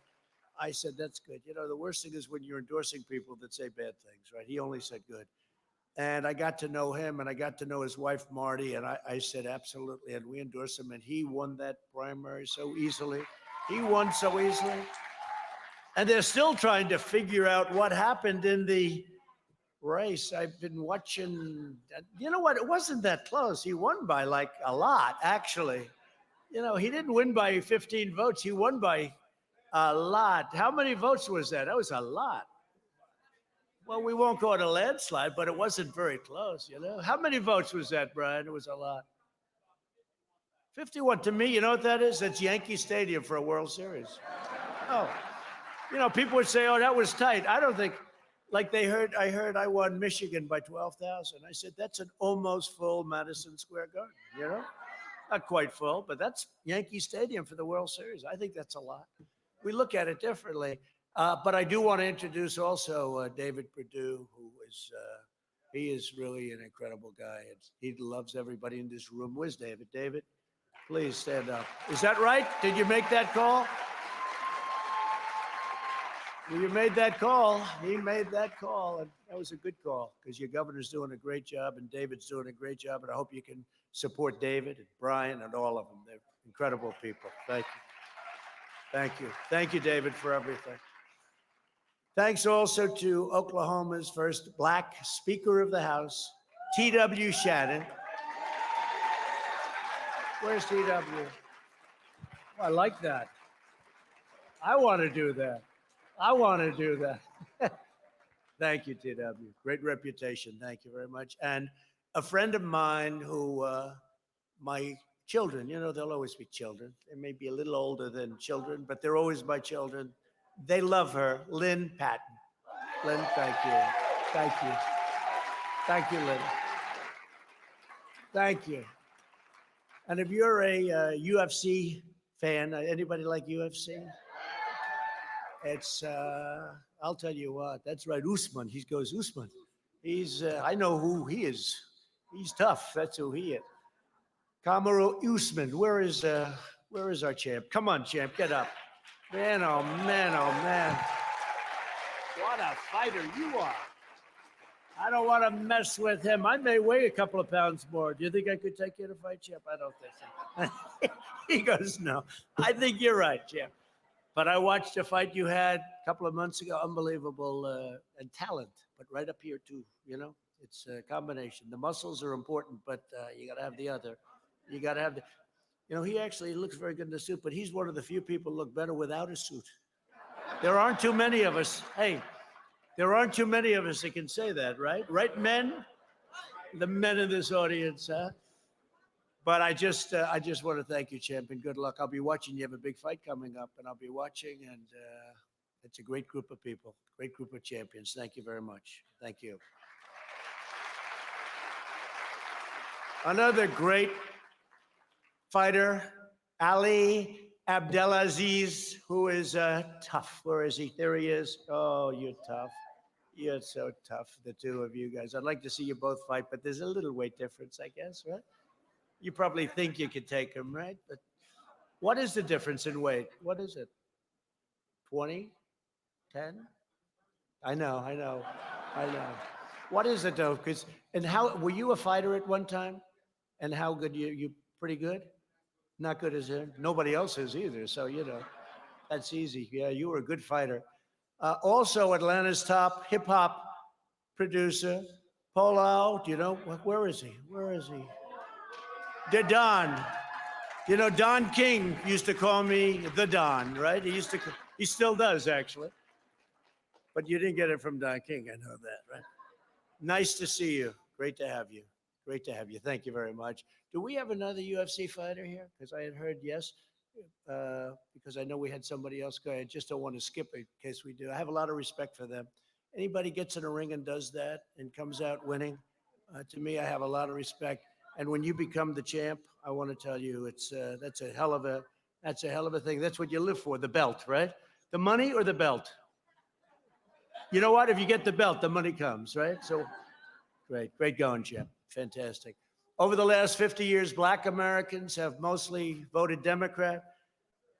I said, that's good. You know, the worst thing is when you're endorsing people that say bad things, right? He only said good. And I got to know him, and I got to know his wife, Marty, and I said, absolutely. And we endorsed him, and he won that primary so easily. He won so easily. And they're still trying to figure out what happened in the race. I've been watching. You know what? It wasn't that close. He won by like a lot, actually. You know, he didn't win by 15 votes. He won by a lot. How many votes was that? That was a lot. Well, we won't call it a landslide, but it wasn't very close, you know? How many votes was that, Brian? It was a lot. 51. To me, you know what that is? That's Yankee Stadium for a World Series. Oh, you know, people would say, oh, that was tight. I don't think, like I heard I won Michigan by 12,000. I said, that's an almost full Madison Square Garden, you know? Not quite full, but that's Yankee Stadium for the World Series. I think that's a lot. We look at it differently. But I do want to introduce also David Perdue, who is, he is really an incredible guy. He loves everybody in this room. Where's David? David, please stand up. Is that right? Did you make that call? Well, you made that call. He made that call, and that was a good call because your governor's doing a great job, and David's doing a great job, and I hope you can support David and Brian and all of them. They're incredible people. Thank you. Thank you. Thank you, David, for everything. Thanks also to Oklahoma's first Black Speaker of the House, T.W. Shannon. Where's T.W.? Oh, I like that. I want to do that. Thank you, T.W. Great reputation. Thank you very much. And a friend of mine who, my children, you know, they'll always be children. They may be a little older than children, but they're always my children. They love her, Lynn Patton. Lynn, thank you. Thank you. Thank you, Lynn. Thank you. And if you're a UFC fan, anybody like UFC? It's, I'll tell you what, that's right, Usman. He goes, Usman. I know who he is. He's tough. That's who he is. Kamaru Usman. Where is our champ? Come on, champ, get up. Man, oh man, oh man. What a fighter you are. I don't want to mess with him. I may weigh a couple of pounds more. Do you think I could take you to fight, champ? I don't think so. He goes, no. I think you're right, champ. But I watched a fight you had a couple of months ago. Unbelievable and talent, but right up here too. You know, it's a combination. The muscles are important, but you got to have the other. You got to have the. You know, he actually looks very good in the suit, but he's one of the few people who look better without a suit. There aren't too many of us. Hey, there aren't too many of us that can say that, right? Right, men? The men in this audience, huh? But I just want to thank you, champion. Good luck. I'll be watching. You have a big fight coming up, and I'll be watching. And it's a great group of people, great group of champions. Thank you very much. Thank you. Another great fighter, Ali Abdelaziz, who is tough. Where is he? There he is. Oh, you're tough. You're so tough, the two of you guys. I'd like to see you both fight, but there's a little weight difference, I guess, right? You probably think you could take him, right? But what is the difference in weight? What is it? 20? 10? I know. What is it though? And how were you a fighter at one time? And how good you pretty good? Not good as him. Nobody else is either. So you know, that's easy. Yeah, you were a good fighter. Also, Atlanta's top hip hop producer, Polo. Do you know where is he? Where is he? The Don. You know, Don King used to call me the Don, right? He still does actually. But you didn't get it from Don King, I know that, right? Nice to see you. Great to have you. Great to have you. Thank you very much. Do we have another UFC fighter here? Because I had heard yes, because I know we had somebody else go. I just don't want to skip it in case we do. I have a lot of respect for them. Anybody gets in a ring and does that and comes out winning, to me, I have a lot of respect. And when you become the champ, I want to tell you, that's a hell of a thing. That's what you live for, the belt, right? The money or the belt? You know what? If you get the belt, the money comes, right? So great going, champ. Fantastic. Over the last 50 years, Black Americans have mostly voted Democrat,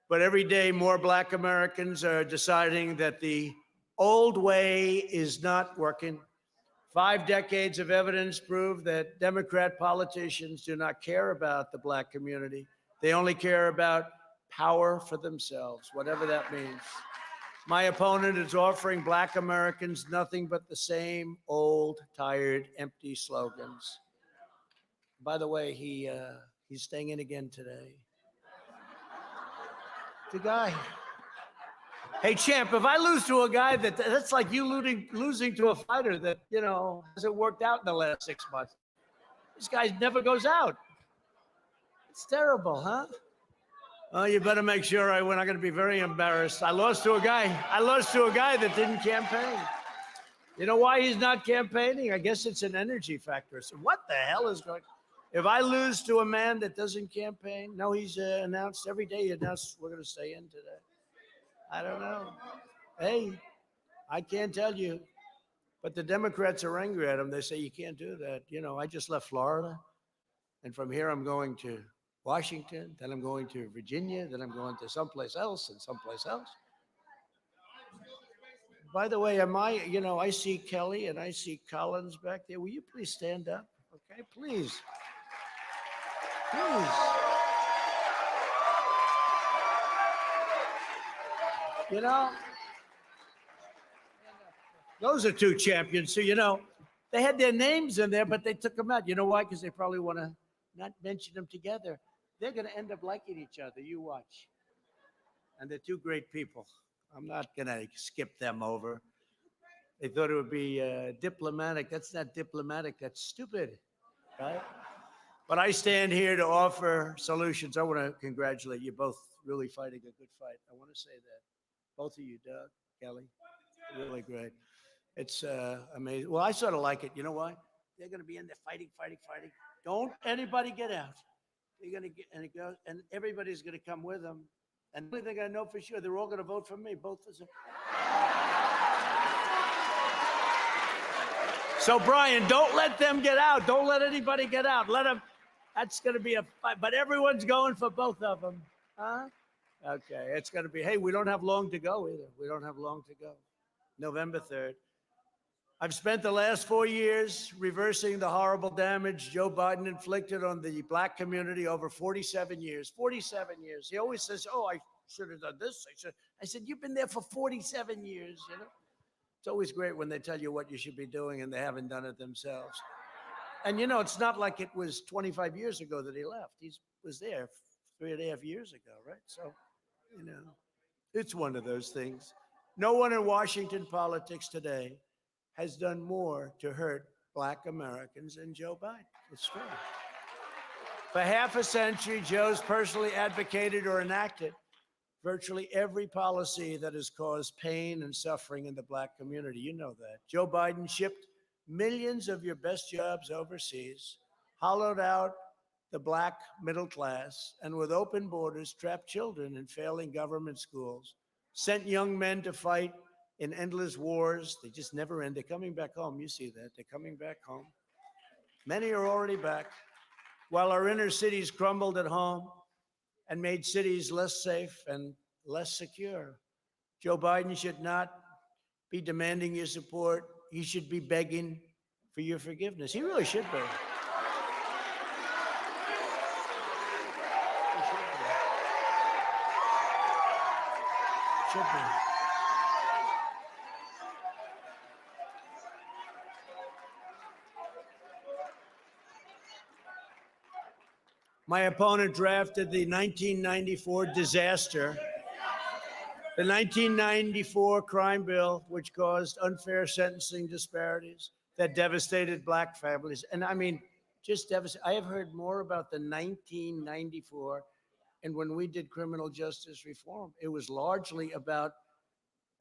but every day more Black Americans are deciding that the old way is not working. 5 decades of evidence prove that Democrat politicians do not care about the Black community. They only care about power for themselves, whatever that means. My opponent is offering Black Americans nothing but the same old, tired, empty slogans. By the way, he's staying in again today. The guy. Hey, champ, if I lose to a guy that's like you losing to a fighter that, you know, hasn't worked out in the last 6 months. This guy never goes out. It's terrible, huh? Oh, you better make sure we're not going to be very embarrassed. I lost to a guy that didn't campaign. You know why he's not campaigning? I guess it's an energy factor. So what the hell is going on? If I lose to a man that doesn't campaign, no, he's announced every day, we're going to stay in today. I don't know. Hey, I can't tell you. But the Democrats are angry at him. They say, you can't do that. You know, I just left Florida. And from here, I'm going to Washington. Then I'm going to Virginia. Then I'm going to someplace else and someplace else. By the way, I see Kelly and I see Collins back there. Will you please stand up? Okay, please. Please. You know, those are two champions. So, you know, they had their names in there, but they took them out. You know why? Because they probably want to not mention them together. They're going to end up liking each other. You watch. And they're two great people. I'm not going to skip them over. They thought it would be diplomatic. That's not diplomatic. That's stupid, right? But I stand here to offer solutions. I want to congratulate you both, really fighting a good fight. I want to say that. Both of you, Doug, Kelly, really great. It's amazing. Well, I sort of like it. You know why? They're going to be in there fighting. Don't anybody get out. They're going to get, and everybody's going to come with them. And the only thing I know for sure, they're all going to vote for me, both of them. So, Brian, don't let them get out. Don't let anybody get out. Let them. That's going to be a fight. But everyone's going for both of them. Huh? Okay, it's going to be, hey, we don't have long to go either. We don't have long to go. November 3rd. I've spent the last 4 years reversing the horrible damage Joe Biden inflicted on the Black community over 47 years. 47 years. He always says, oh, should have done this. I said, you've been there for 47 years, you know? It's always great when they tell you what you should be doing and they haven't done it themselves. And you know, it's not like it was 25 years ago that he left. He was there 3.5 years ago, right? So, you know, it's one of those things. No one in Washington politics today has done more to hurt Black Americans than Joe Biden. It's true. For half a century, Joe's personally advocated or enacted virtually every policy that has caused pain and suffering in the Black community. You know that. Joe Biden shipped millions of your best jobs overseas, hollowed out the Black middle class, and with open borders, trapped children in failing government schools, sent young men to fight in endless wars. They just never end. They're coming back home. You see that. They're coming back home. Many are already back. While our inner cities crumbled at home and made cities less safe and less secure, Joe Biden should not be demanding your support. He should be begging for your forgiveness. He really should be. He should be. Should be. My opponent drafted the 1994 disaster, the 1994 crime bill, which caused unfair sentencing disparities that devastated Black families. And I mean, just devastated. I have heard more about the 1994, and when we did criminal justice reform, it was largely about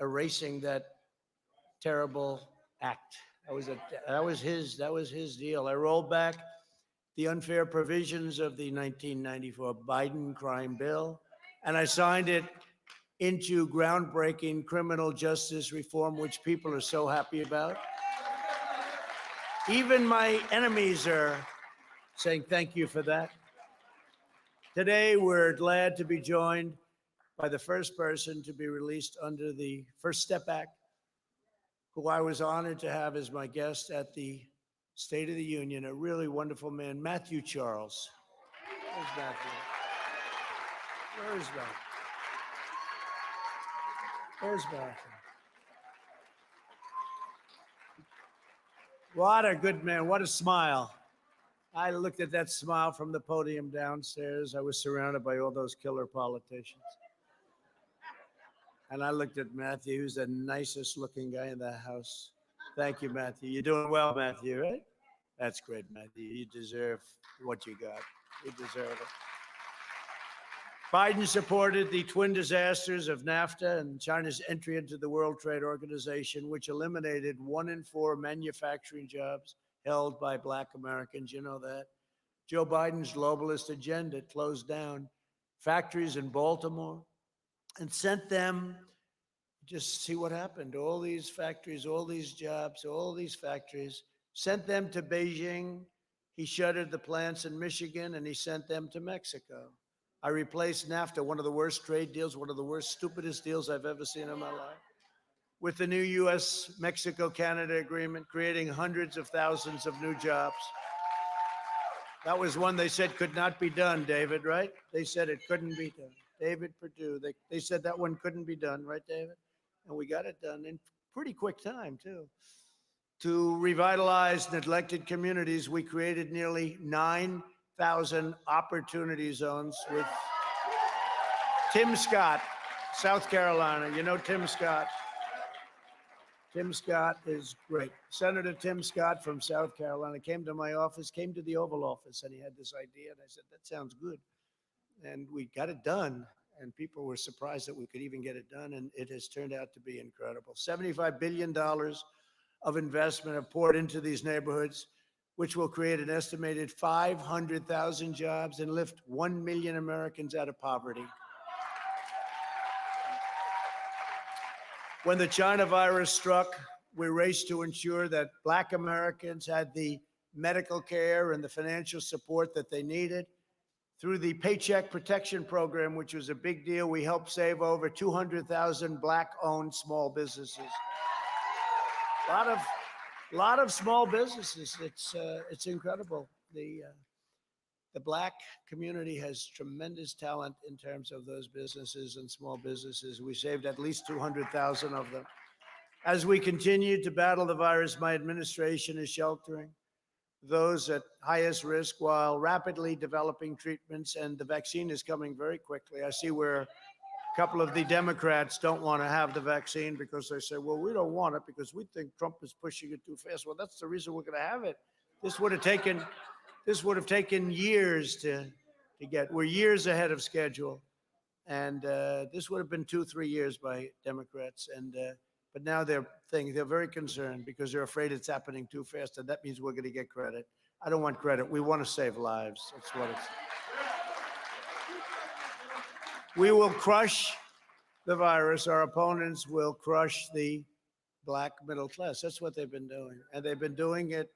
erasing that terrible act. That was his deal. I rolled back the unfair provisions of the 1994 Biden crime bill, and I signed it into groundbreaking criminal justice reform, which people are so happy about. Even my enemies are saying thank you for that. Today, we're glad to be joined by the first person to be released under the First Step Act, who I was honored to have as my guest at the State of the Union, a really wonderful man, Matthew Charles. Where's Matthew? Where's Matthew? Where's Matthew? What a good man. What a smile. I looked at that smile from the podium downstairs. I was surrounded by all those killer politicians. And I looked at Matthew, who's the nicest looking guy in the house. Thank you, Matthew. You're doing well, Matthew, right? That's great, Matthew. You deserve what you got. You deserve it. Biden supported the twin disasters of NAFTA and China's entry into the World Trade Organization, which eliminated 1 in 4 manufacturing jobs held by Black Americans. You know that. Joe Biden's globalist agenda closed down factories in Baltimore and sent them, just see what happened. All these factories, all these jobs, all these factories, sent them to Beijing. He shuttered the plants in Michigan and he sent them to Mexico. I replaced NAFTA, one of the worst trade deals, one of the worst, stupidest deals I've ever seen in my life, with the new US-Mexico-Canada agreement, creating hundreds of thousands of new jobs. That was one they said could not be done, David, right? They said it couldn't be done. David Perdue, they said that one couldn't be done, right, David? And we got it done in pretty quick time, too. To revitalize neglected communities, we created nearly 9,000 opportunity zones with Tim Scott, South Carolina. You know Tim Scott. Tim Scott is great. Senator Tim Scott from South Carolina came to my office, came to the Oval Office, and he had this idea, and I said, that sounds good. And we got it done, and people were surprised that we could even get it done, and it has turned out to be incredible. $75 billion of investment are poured into these neighborhoods, which will create an estimated 500,000 jobs and lift 1 million Americans out of poverty. When the China virus struck, we raced to ensure that Black Americans had the medical care and the financial support that they needed. Through the Paycheck Protection Program, which was a big deal, we helped save over 200,000 Black-owned small businesses. A lot of small businesses. It's incredible. The Black community has tremendous talent in terms of those businesses and small businesses. We saved at least 200,000 of them. As we continue to battle the virus, my administration is sheltering those at highest risk while rapidly developing treatments, and the vaccine is coming very quickly. I see where a couple of the Democrats don't want to have the vaccine because they say, well, we don't want it because we think Trump is pushing it too fast. Well, that's the reason we're going to have it. This would have taken years to get. We're years ahead of schedule. And this would have been 2-3 years by Democrats. But now they're very concerned because they're afraid it's happening too fast. And that means we're going to get credit. I don't want credit. We want to save lives. That's what it's. We will crush the virus. Our opponents will crush the Black middle class. That's what they've been doing. And they've been doing it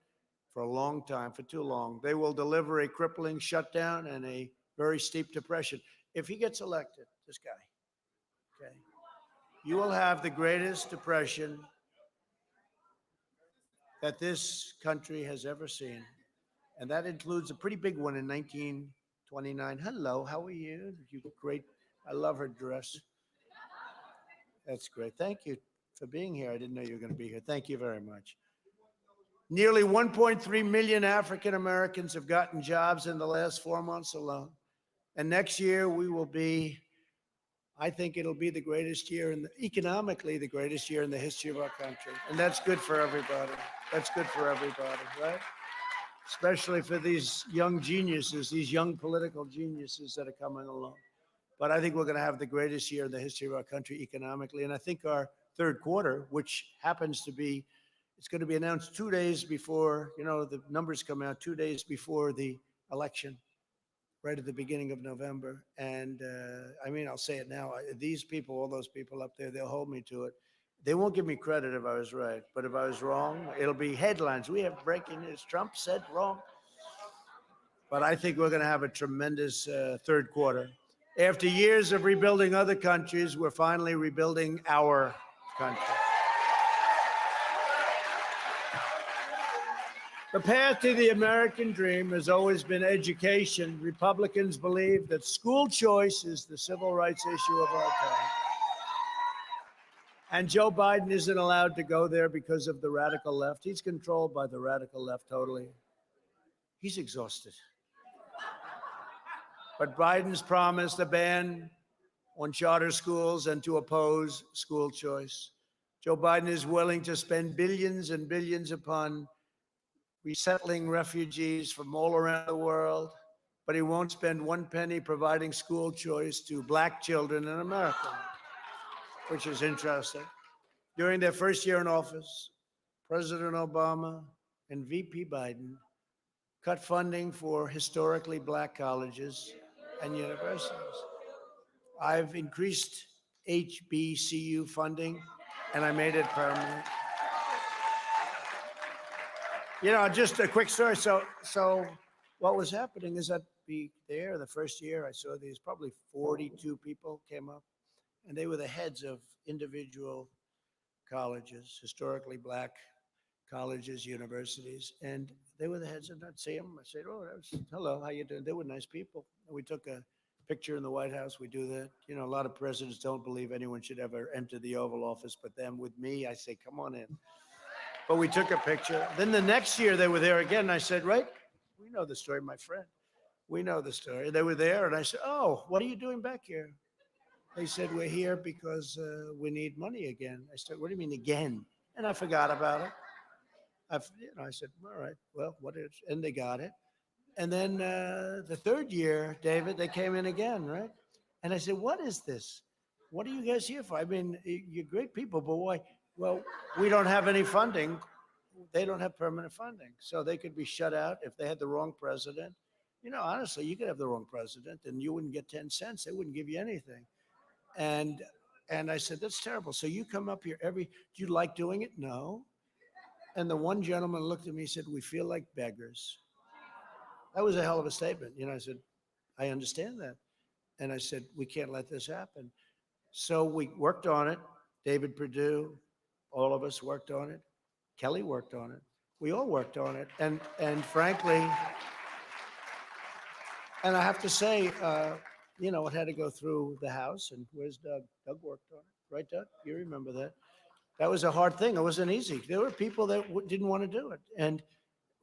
for a long time, for too long. They will deliver a crippling shutdown and a very steep depression. If he gets elected, this guy, okay, you will have the greatest depression that this country has ever seen. And that includes a pretty big one in 1929. Hello, how are you? You look great. I love her dress. That's great. Thank you for being here. I didn't know you were going to be here. Thank you very much. Nearly 1.3 million African Americans have gotten jobs in the last 4 months alone. And next year we will be, I think it'll be the greatest year, economically the greatest year in the history of our country. And that's good for everybody. That's good for everybody, right? Especially for these young geniuses, these young political geniuses that are coming along. But I think we're going to have the greatest year in the history of our country economically. And I think our third quarter, which happens to be, it's going to be announced 2 days before, the numbers come out 2 days before the election, right at the beginning of November. And I'll say it now. These people, all those people up there, they'll hold me to it. They won't give me credit if I was right. But if I was wrong, it'll be headlines. We have breaking news. Trump said wrong. But I think we're going to have a tremendous third quarter. After years of rebuilding other countries, we're finally rebuilding our country. The path to the American dream has always been education. Republicans believe that school choice is the civil rights issue of our time. And Joe Biden isn't allowed to go there because of the radical left. He's controlled by the radical left totally. He's exhausted. But Biden's promised a ban on charter schools and to oppose school choice. Joe Biden is willing to spend billions and billions upon resettling refugees from all around the world, but he won't spend one penny providing school choice to Black children in America, which is interesting. During their first year in office, President Obama and VP Biden cut funding for historically Black colleges and universities. I've increased HBCU funding, and I made it permanent. Just a quick story. So what was happening is the first year I saw these, probably 42 people came up, and they were the heads of individual colleges, historically Black colleges, universities, and they were the heads. And I'd see them. I said, "Oh, hello, how you doing?" They were nice people. And we took a picture in the White House. We do that. A lot of presidents don't believe anyone should ever enter the Oval Office, but then with me, I say, "Come on in." But we took a picture. Then the next year they were there again. And I said, "Right, we know the story, my friend. We know the story." They were there, and I said, "Oh, what are you doing back here?" They said, "We're here because we need money again." I said, "What do you mean again?" And I forgot about it. I said, "All right, well, what is?" And they got it. And then the third year, David, they came in again, right? And I said, "What is this? What are you guys here for? I mean, you're great people, but why?" "Well, we don't have any funding." They don't have permanent funding. So they could be shut out if they had the wrong president. Honestly, you could have the wrong president and you wouldn't get 10 cents. They wouldn't give you anything. And I said, "That's terrible. So you come up here do you like doing it?" "No." And the one gentleman looked at me and said, "We feel like beggars." That was a hell of a statement. I said, "I understand that." And I said, "We can't let this happen." So we worked on it. David Perdue, all of us worked on it. Kelly worked on it. We all worked on it. And frankly, And I have to say, it had to go through the House. And where's Doug? Doug worked on it, right, Doug? You remember that? That was a hard thing. It wasn't easy. There were people that didn't want to do it. And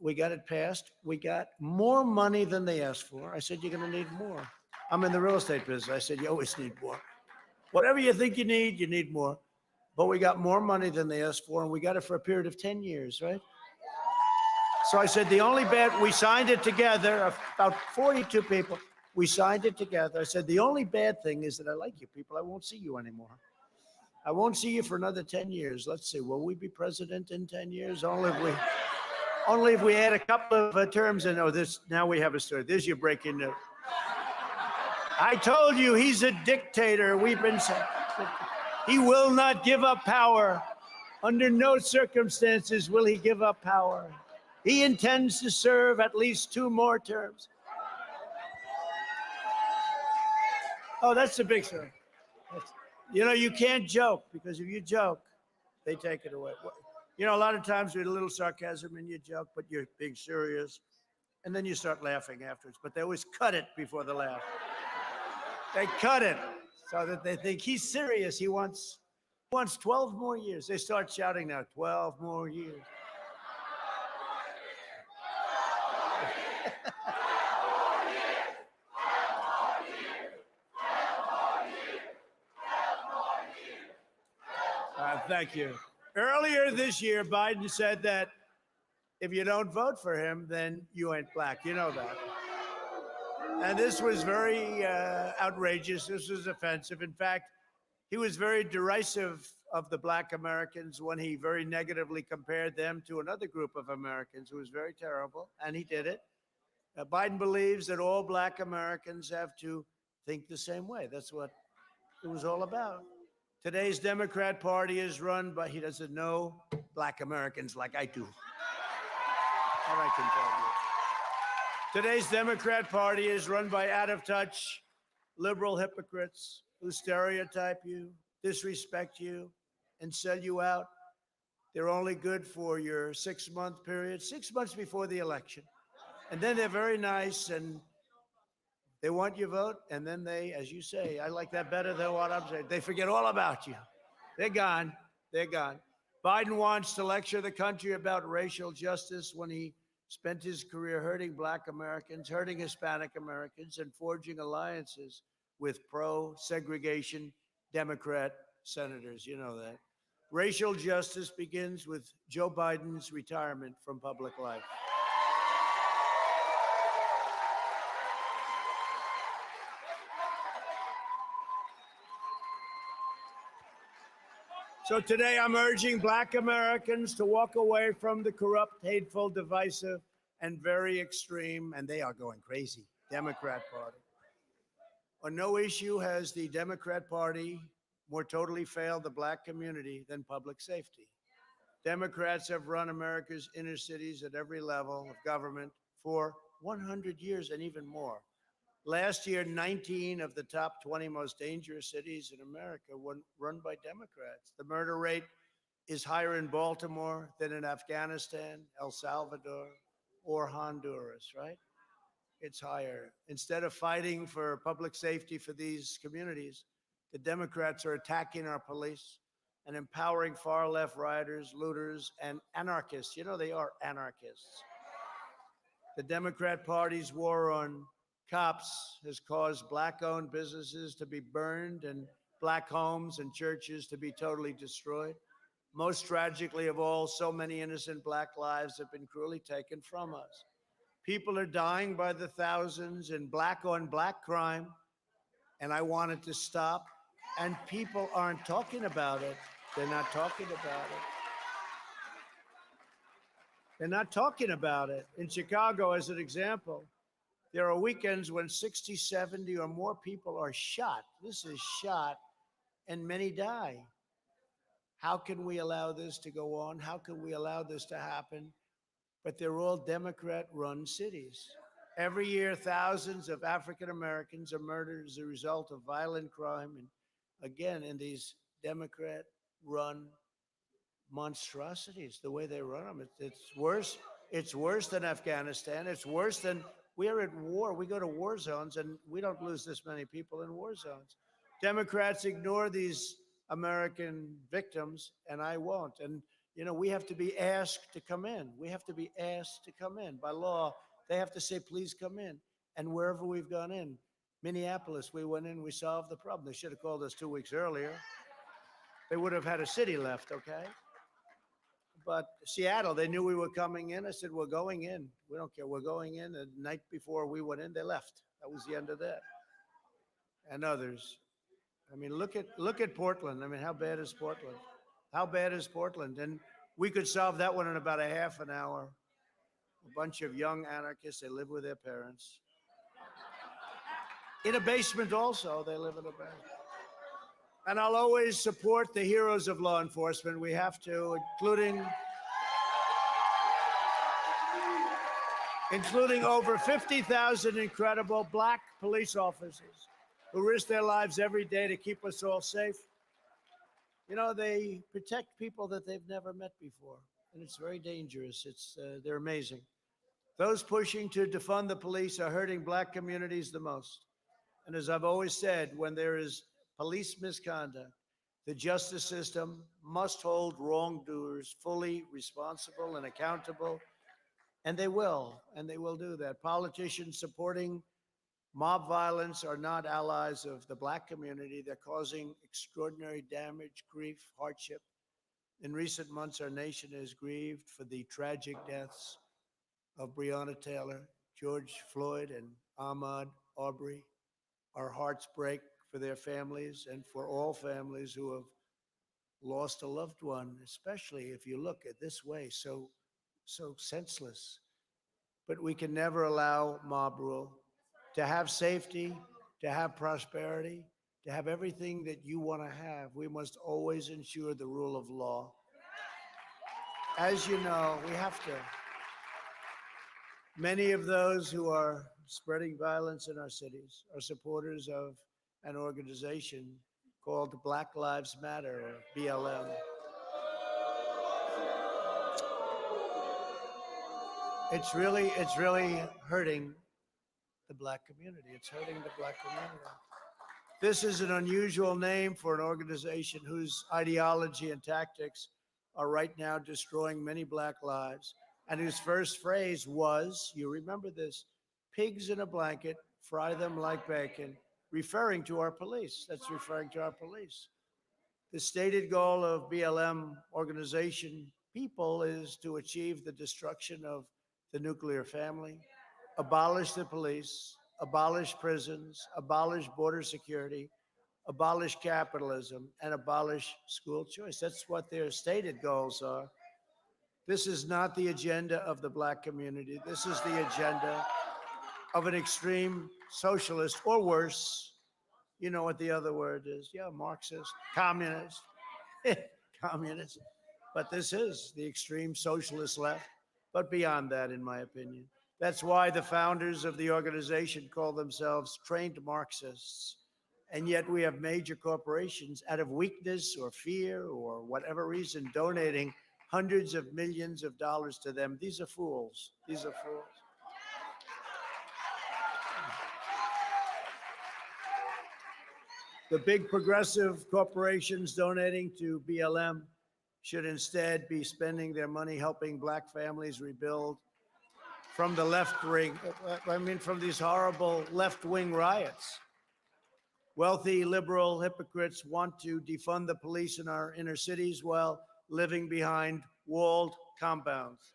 we got it passed. We got more money than they asked for. I said, you're going to need more. I'm in the real estate business. I said, you always need more. Whatever you think you need more. But we got more money than they asked for, and we got it for a period of 10 years, right? So I said, we signed it together, about 42 people. We signed it together. I said, the only bad thing is that I like you people. I won't see you anymore. I won't see you for another 10 years. Let's see, will we be president in 10 years? Only if we add a couple of terms and now we have a story. There's your breaking news. I told you he's a dictator. We've been saying he will not give up power. Under no circumstances will he give up power. He intends to serve at least 2 more terms. Oh, that's the big story. You can't joke, because if you joke, they take it away. A lot of times with a little sarcasm in your joke, but you're being serious, and then you start laughing afterwards. But they always cut it before the laugh. They cut it so that they think he's serious. He wants 12 more years. They start shouting now, 12 more years. Thank you. Earlier this year, Biden said that if you don't vote for him, then you ain't black. You know that. And this was very outrageous. This was offensive. In fact, he was very derisive of the black Americans when he very negatively compared them to another group of Americans who was very terrible, and he did it. Biden believes that all black Americans have to think the same way. That's what it was all about. Today's Democrat Party is run by, he doesn't know black Americans like I do. That I can tell you. Today's Democrat Party is run by out-of-touch liberal hypocrites who stereotype you, disrespect you, and sell you out. They're only good for your 6-month period, 6 months before the election. And then they're very nice and they want your vote. And then they, as you say, I like that better than what I'm saying. They forget all about you. They're gone. They're gone. Biden wants to lecture the country about racial justice when he spent his career hurting black Americans, hurting Hispanic Americans, and forging alliances with pro-segregation Democrat senators. You know that. Racial justice begins with Joe Biden's retirement from public life. So today I'm urging black Americans to walk away from the corrupt, hateful, divisive, and very extreme, and they are going crazy, Democrat Party. On no issue has the Democrat Party more totally failed the black community than public safety. Democrats have run America's inner cities at every level of government for 100 years and even more. Last year, 19 of the top 20 most dangerous cities in America were run by Democrats. The murder rate is higher in Baltimore than in Afghanistan, El Salvador, or Honduras, right? It's higher. Instead of fighting for public safety for these communities, the Democrats are attacking our police and empowering far-left rioters, looters, and anarchists. You know, they are anarchists. The Democrat Party's war on cops has caused black-owned businesses to be burned and black homes and churches to be totally destroyed. Most tragically of all, so many innocent black lives have been cruelly taken from us. People are dying by the thousands in black-on-black crime, and I want it to stop. And people aren't talking about it. They're not talking about it. They're not talking about it. In Chicago, as an example, there are weekends when 60, 70 or more people are shot. This is shot, and many die. How can we allow this to go on? How can we allow this to happen? But they're all Democrat-run cities. Every year, thousands of African Americans are murdered as a result of violent crime. And again, in these Democrat-run monstrosities, the way they run them, it's worse. It's worse than Afghanistan. It's worse than We are at war. We go to war zones, and we don't lose this many people in war zones. Democrats ignore these American victims, and I won't. And, you know, we have to be asked to come in. We have to be asked to come in. By law, they have to say, please come in. And wherever we've gone in, Minneapolis, we went in, we solved the problem. They should have called us 2 weeks earlier. They would have had a city left, okay? But Seattle, they knew we were coming in. I said, we're going in. We don't care. We're going in. The night before we went in, they left. That was the end of that. And others. I mean, look at Portland. I mean, how bad is Portland? How bad is Portland? And we could solve that one in about a half an hour. A bunch of young anarchists, they live with their parents. In a basement also, they live in a basement. And I'll always support the heroes of law enforcement. We have to, including over 50,000 incredible Black police officers who risk their lives every day to keep us all safe. You know, they protect people that they've never met before, and it's very dangerous. They're amazing. Those pushing to defund the police are hurting Black communities the most. And as I've always said, when there is police misconduct, the justice system must hold wrongdoers fully responsible and accountable, and they will do that. Politicians supporting mob violence are not allies of the Black community. They're causing extraordinary damage, grief, hardship. In recent months, our nation has grieved for the tragic deaths of Breonna Taylor, George Floyd, and Ahmaud Arbery. Our hearts break for their families and for all families who have lost a loved one, especially if you look at this way, so senseless. But we can never allow mob rule. To have safety, to have prosperity, to have everything that you want to have, we must always ensure the rule of law. As you know, we have to. Many of those who are spreading violence in our cities are supporters of an organization called Black Lives Matter, or BLM. It's really hurting the Black community. It's hurting the Black community. This is an unusual name for an organization whose ideology and tactics are right now destroying many Black lives, and whose first phrase was, you remember this, pigs in a blanket, fry them like bacon, referring to our police. That's referring to our police. The stated goal of BLM organization people is to achieve the destruction of the nuclear family, abolish the police, abolish prisons, abolish border security, abolish capitalism, and abolish school choice. That's what their stated goals are. This is not the agenda of the Black community. This is the agenda of an extreme socialist, or worse. You know what the other word is? Yeah, Marxist, communist, communist. But this is the extreme socialist left, but beyond that, in my opinion. That's why the founders of the organization call themselves trained Marxists. And yet we have major corporations, out of weakness or fear or whatever reason, donating hundreds of millions of dollars to them. These are fools. These are fools. The big progressive corporations donating to BLM should instead be spending their money helping Black families rebuild from the left wing, from these horrible left-wing riots. Wealthy liberal hypocrites want to defund the police in our inner cities while living behind walled compounds.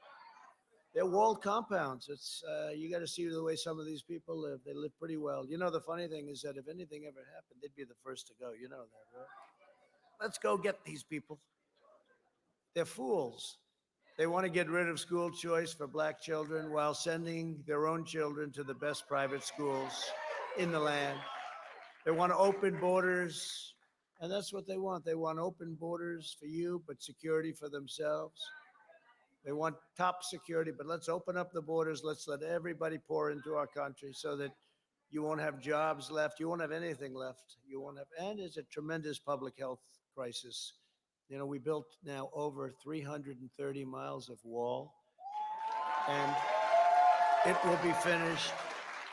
They're walled compounds. It's you got to see the way some of these people live. They live pretty well. You know, the funny thing is that if anything ever happened, they'd be the first to go. You know that, right? Let's go get these people. They're fools. They want to get rid of school choice for Black children while sending their own children to the best private schools in the land. They want to open borders, and that's what they want. They want open borders for you, but security for themselves. They want top security, but let's open up the borders. Let's let everybody pour into our country so that you won't have jobs left. You won't have anything left. You won't have, and it's a tremendous public health crisis. You know, we built now over 330 miles of wall, and it will be finished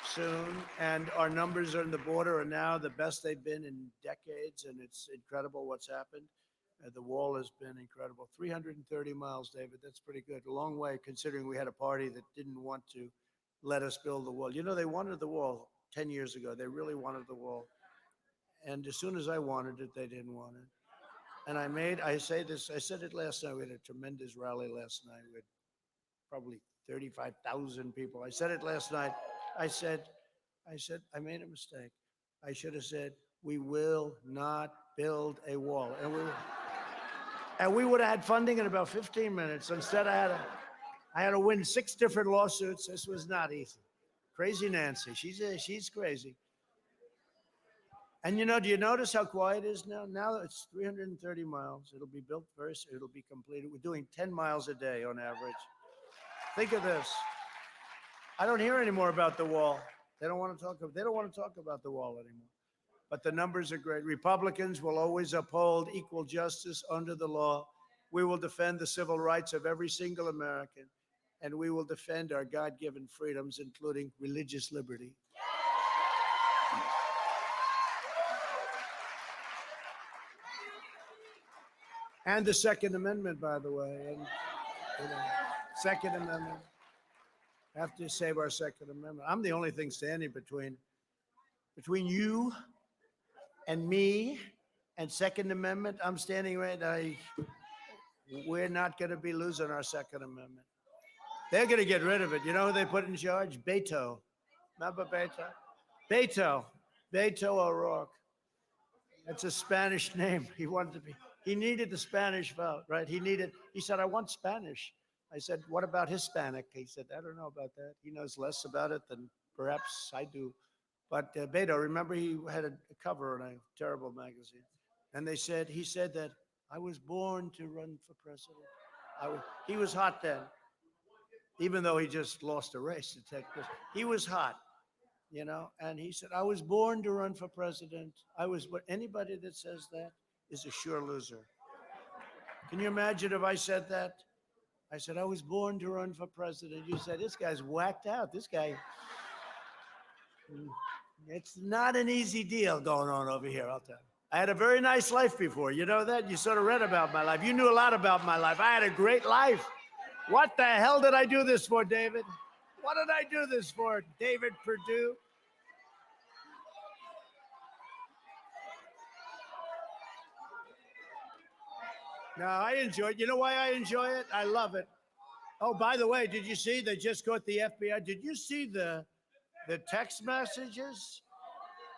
soon, and our numbers on the border are now the best they've been in decades, and it's incredible what's happened. The wall has been incredible. 330 miles, David, that's pretty good. A long way, considering we had a party that didn't want to let us build the wall. You know, they wanted the wall 10 years ago. They really wanted the wall. And as soon as I wanted it, they didn't want it. And I said it last night. We had a tremendous rally last night. We had probably 35,000 people. I said it last night. I said, I made a mistake. I should have said, we will not build a wall. And we would have had funding in about 15 minutes. Instead, I had to win 6 different lawsuits. This was not easy. Crazy Nancy. She's crazy. And do you notice how quiet it is now? Now it's 330 miles. It'll be built very soon. It'll be completed. We're doing 10 miles a day on average. Think of this. I don't hear anymore about the wall. They don't want to talk about the wall anymore. But the numbers are great. Republicans will always uphold equal justice under the law. We will defend the civil rights of every single American, and we will defend our God-given freedoms, including religious liberty. And the Second Amendment, by the way. And, Second Amendment. Have to save our Second Amendment. I'm the only thing standing between you and me and Second Amendment. I'm standing right now. We're not going to be losing our Second Amendment. They're going to get rid of it. You know who they put in charge? Beto. Remember Beto? Beto O'Rourke. That's a Spanish name. He needed the Spanish vote, right? He said, I want Spanish. I said, what about Hispanic? He said, I don't know about that. He knows less about it than perhaps I do. But Beto, remember he had a cover in a terrible magazine. And he said that I was born to run for president. He was hot then, even though he just lost a race to Texas. He was hot, and he said, I was born to run for president. Anybody that says that is a sure loser. Can you imagine if I said that? I said, I was born to run for president. You said, this guy's whacked out. This guy, it's not an easy deal going on over here, I'll tell you. I had a very nice life before. You know that? You sort of read about my life. You knew a lot about my life. I had a great life. What the hell did I do this for, David? What did I do this for, David Perdue? No, I enjoy it. You know why I enjoy it? I love it. Oh, by the way, did you see they just caught the FBI? Did you see the text messages?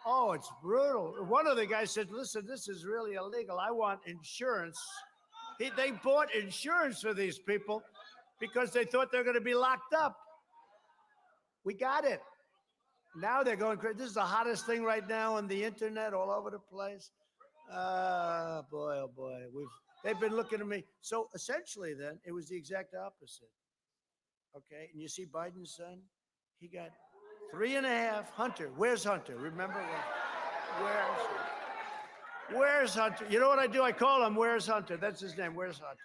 Oh, it's brutal. One of the guys said, listen, this is really illegal. I want insurance. They bought insurance for these people because they thought they're going to be locked up. We got it. Now they're going crazy. This is the hottest thing right now on the internet all over the place. Oh, boy. They've been looking at me. So essentially then, it was the exact opposite. Okay, and you see Biden's son? He got 3.5. Hunter. Where's Hunter? Remember? Where's Hunter? You know what I do? I call him, where's Hunter? That's his name, where's Hunter?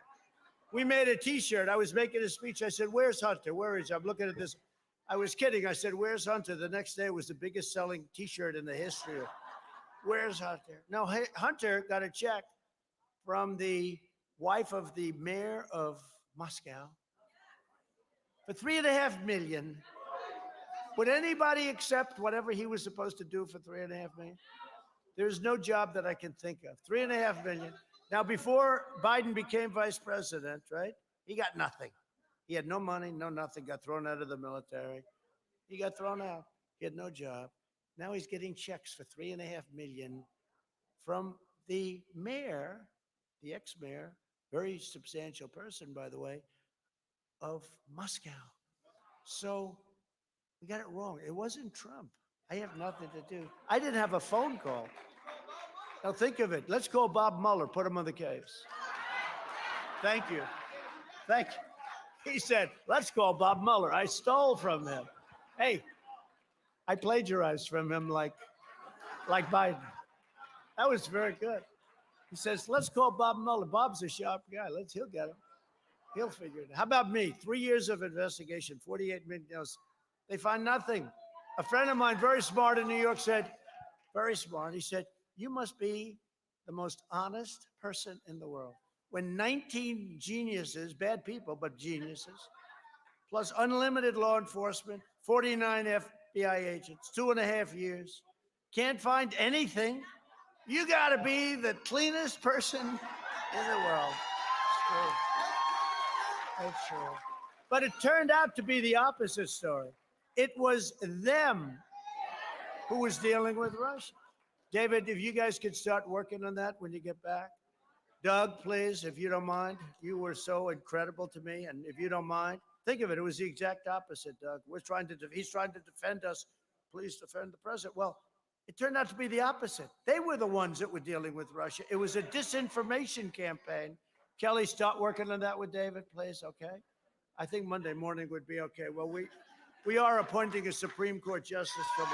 We made a t-shirt. I was making a speech. I said, where's Hunter? Where is he? I'm looking at this. I was kidding. I said, where's Hunter? The next day it was the biggest selling t-shirt in the history of where's Hunter? No, Hunter got a check from the wife of the mayor of Moscow for $3.5 million. Would anybody accept whatever he was supposed to do for $3.5 million? There's no job that I can think of. $3.5 million. Now, before Biden became vice president, right? He got nothing. He had no money, no nothing. Got thrown out of the military. He got thrown out. He had no job. Now he's getting checks for $3.5 million from the mayor, the ex-mayor, very substantial person, by the way, of Moscow. So we got it wrong. It wasn't Trump. I have nothing to do. I didn't have a phone call. Now think of it. Let's call Bob Mueller, put him on the case. Thank you. Thank you. He said, let's call Bob Mueller. I stole from him. Hey, I plagiarized from him like Biden. That was very good. He says, let's call Bob Mueller. Bob's a sharp guy. He'll get him. He'll figure it out. How about me? 3 years of investigation, 48 million. They find nothing. A friend of mine, very smart in New York, said, very smart, he said, you must be the most honest person in the world. When 19 geniuses, bad people, but geniuses, plus unlimited law enforcement, 49 FBI agents, 2.5 years, can't find anything, you gotta be the cleanest person in the world. It's true. It's true. But it turned out to be the opposite story. It was them who was dealing with Russia. David, if you guys could start working on that when you get back. Doug, please, if you don't mind. You were so incredible to me, and if you don't mind, think of it. It was the exact opposite, Doug. He's trying to defend us. Please defend the president. Well, it turned out to be the opposite. They were the ones that were dealing with Russia. It was a disinformation campaign. Kelly, start working on that with David, please, okay? I think Monday morning would be okay. Well, we are appointing a Supreme Court justice from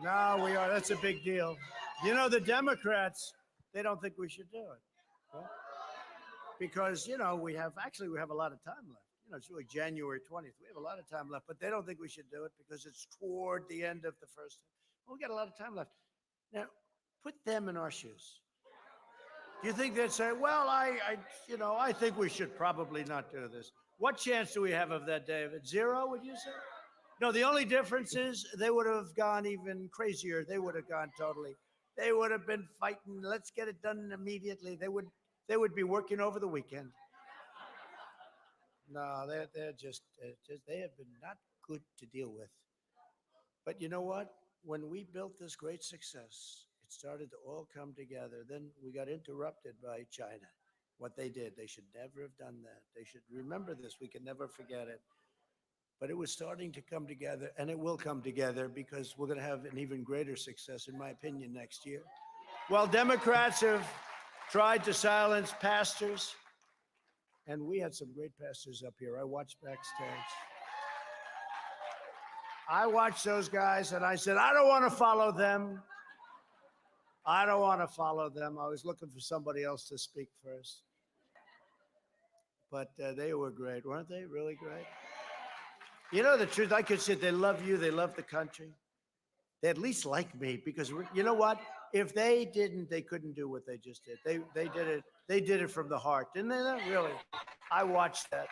No, we are. That's a big deal. You know, the Democrats, they don't think we should do it. Right? Because, you know, we have a lot of time left. You know, it's really January 20th. We have a lot of time left, but they don't think we should do it because it's toward the end of the first. Well, we got a lot of time left. Now, put them in our shoes. Do you think they'd say, well, I think we should probably not do this? What chance do we have of that, David? Zero, would you say? No, the only difference is they would have gone even crazier. They would have gone totally. They would have been fighting. Let's get it done immediately. They would be working over the weekend. No, they're just they have been not good to deal with. But you know what? When we built this great success, it started to all come together. Then we got interrupted by China. What they did, they should never have done that. They should remember this. We can never forget it. But it was starting to come together, and it will come together because we're going to have an even greater success, in my opinion, next year. While Democrats have tried to silence pastors, and we had some great pastors up here. I watched backstage. I watched those guys, and I said, I don't want to follow them. I don't want to follow them. I was looking for somebody else to speak first. But they were great, weren't they? Really great. You know the truth, I could say they love you, they love the country. They at least like me because you know what? If they didn't, they couldn't do what they just did. They did it from the heart, didn't they? Really? I watched that.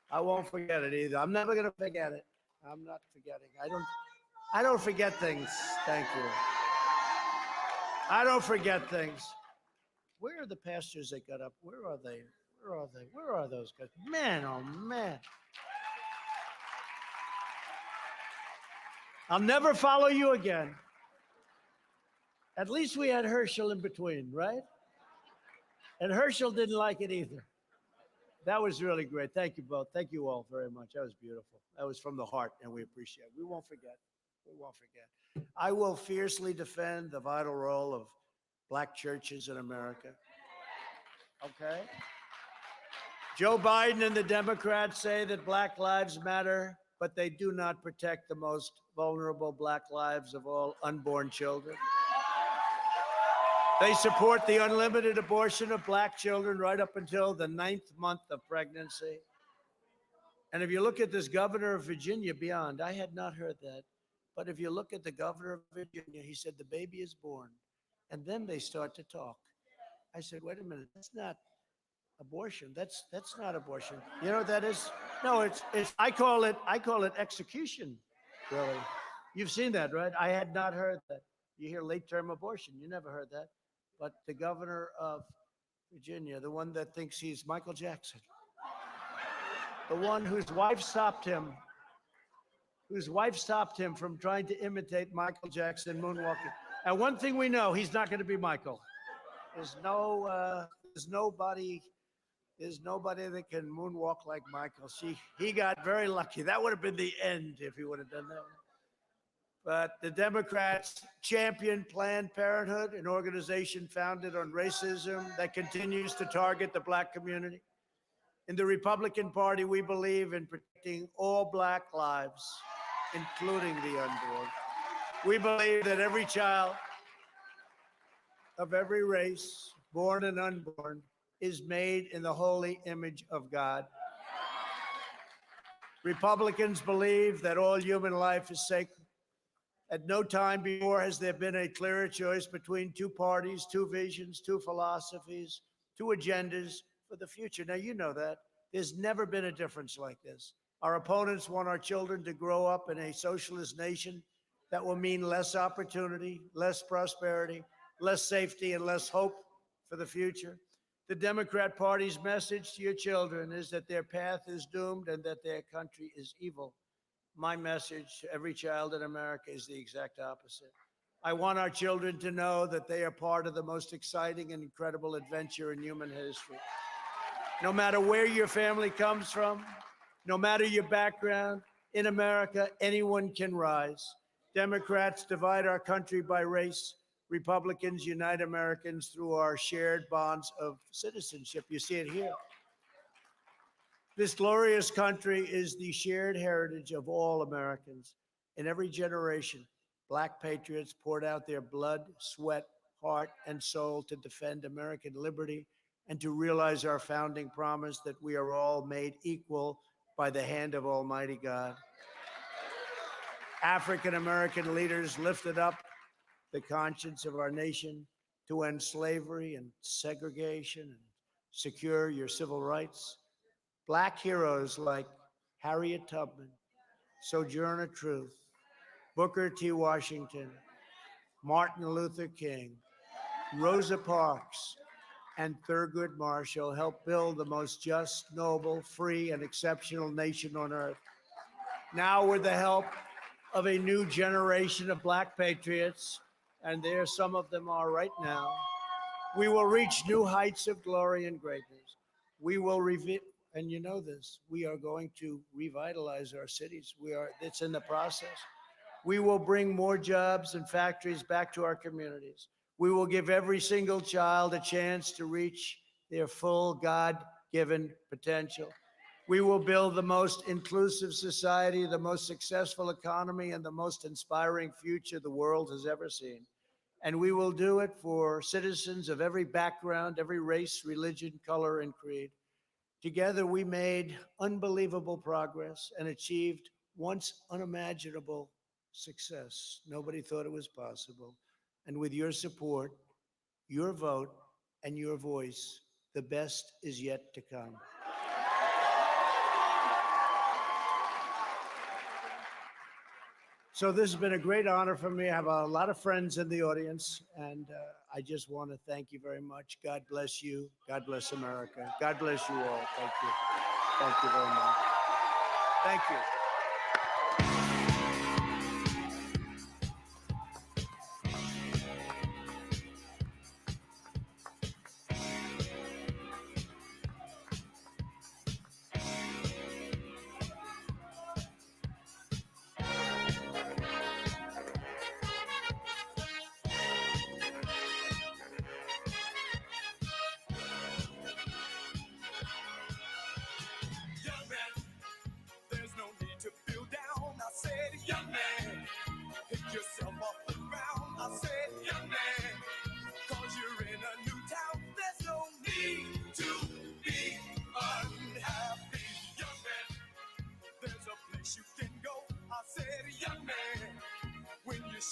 I won't forget it either. I'm never gonna forget it. I'm not forgetting. I don't forget things. Thank you. I don't forget things. Where are the pastors that got up? Where are they? Where are they? Where are those guys? Man, oh man. I'll never follow you again. At least we had Herschel in between, right? And Herschel didn't like it either. That was really great. Thank you both. Thank you all very much. That was beautiful. That was from the heart, and we appreciate it. We won't forget. We won't forget. I will fiercely defend the vital role of Black churches in America. Okay? Joe Biden and the Democrats say that Black lives matter, but they do not protect the most vulnerable Black lives of all, unborn children. They support the unlimited abortion of Black children right up until the 9th month of pregnancy. And if you look at this governor of Virginia, beyond, I had not heard that, but if you look at the governor of Virginia, he said the baby is born, and then they start to talk. I said, wait a minute, that's not abortion. That's not abortion. You know what that is? No, it's I call it execution, really. You've seen that, right? I had not heard that. You hear late-term abortion. You never heard that. But the governor of Virginia, the one that thinks he's Michael Jackson, the one whose wife stopped him from trying to imitate Michael Jackson moonwalking. And one thing we know, he's not going to be Michael. There's nobody that can moonwalk like Michael. He got very lucky. That would have been the end if he would have done that. But the Democrats championed Planned Parenthood, an organization founded on racism that continues to target the Black community. In the Republican Party, we believe in protecting all Black lives, including the unborn. We believe that every child of every race, born and unborn, is made in the holy image of God. Republicans believe that all human life is sacred. At no time before has there been a clearer choice between two parties, two visions, two philosophies, two agendas for the future. Now, you know that. There's never been a difference like this. Our opponents want our children to grow up in a socialist nation that will mean less opportunity, less prosperity, less safety, and less hope for the future. The Democrat Party's message to your children is that their path is doomed and that their country is evil. My message to every child in America is the exact opposite. I want our children to know that they are part of the most exciting and incredible adventure in human history. No matter where your family comes from, no matter your background, in America, anyone can rise. Democrats divide our country by race. Republicans unite Americans through our shared bonds of citizenship. You see it here. This glorious country is the shared heritage of all Americans. In every generation, Black patriots poured out their blood, sweat, heart, and soul to defend American liberty and to realize our founding promise that we are all made equal by the hand of Almighty God. African American leaders lifted up the conscience of our nation to end slavery and segregation and secure your civil rights. Black heroes like Harriet Tubman, Sojourner Truth, Booker T. Washington, Martin Luther King, Rosa Parks, and Thurgood Marshall helped build the most just, noble, free, and exceptional nation on earth. Now, with the help of a new generation of Black patriots, and there some of them are right now, we will reach new heights of glory and greatness. We will and you know this, we are going to revitalize our cities. It's in the process. We will bring more jobs and factories back to our communities. We will give every single child a chance to reach their full God-given potential. We will build the most inclusive society, the most successful economy, and the most inspiring future the world has ever seen. And we will do it for citizens of every background, every race, religion, color, and creed. Together, we made unbelievable progress and achieved once unimaginable success. Nobody thought it was possible. And with your support, your vote, and your voice, the best is yet to come. So this has been a great honor for me. I have a lot of friends in the audience, and I just want to thank you very much. God bless you. God bless America. God bless you all. Thank you. Thank you very much. Thank you.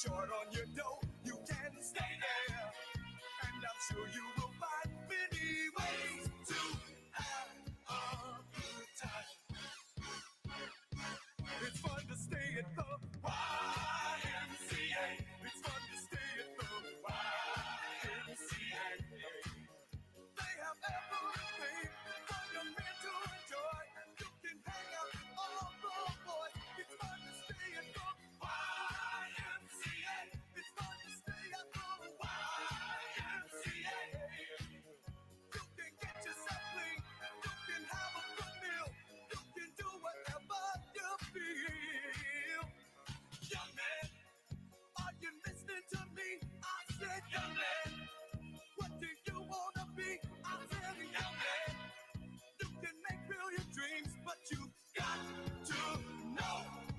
Short on your dough, you can stay there, and I'm sure you will.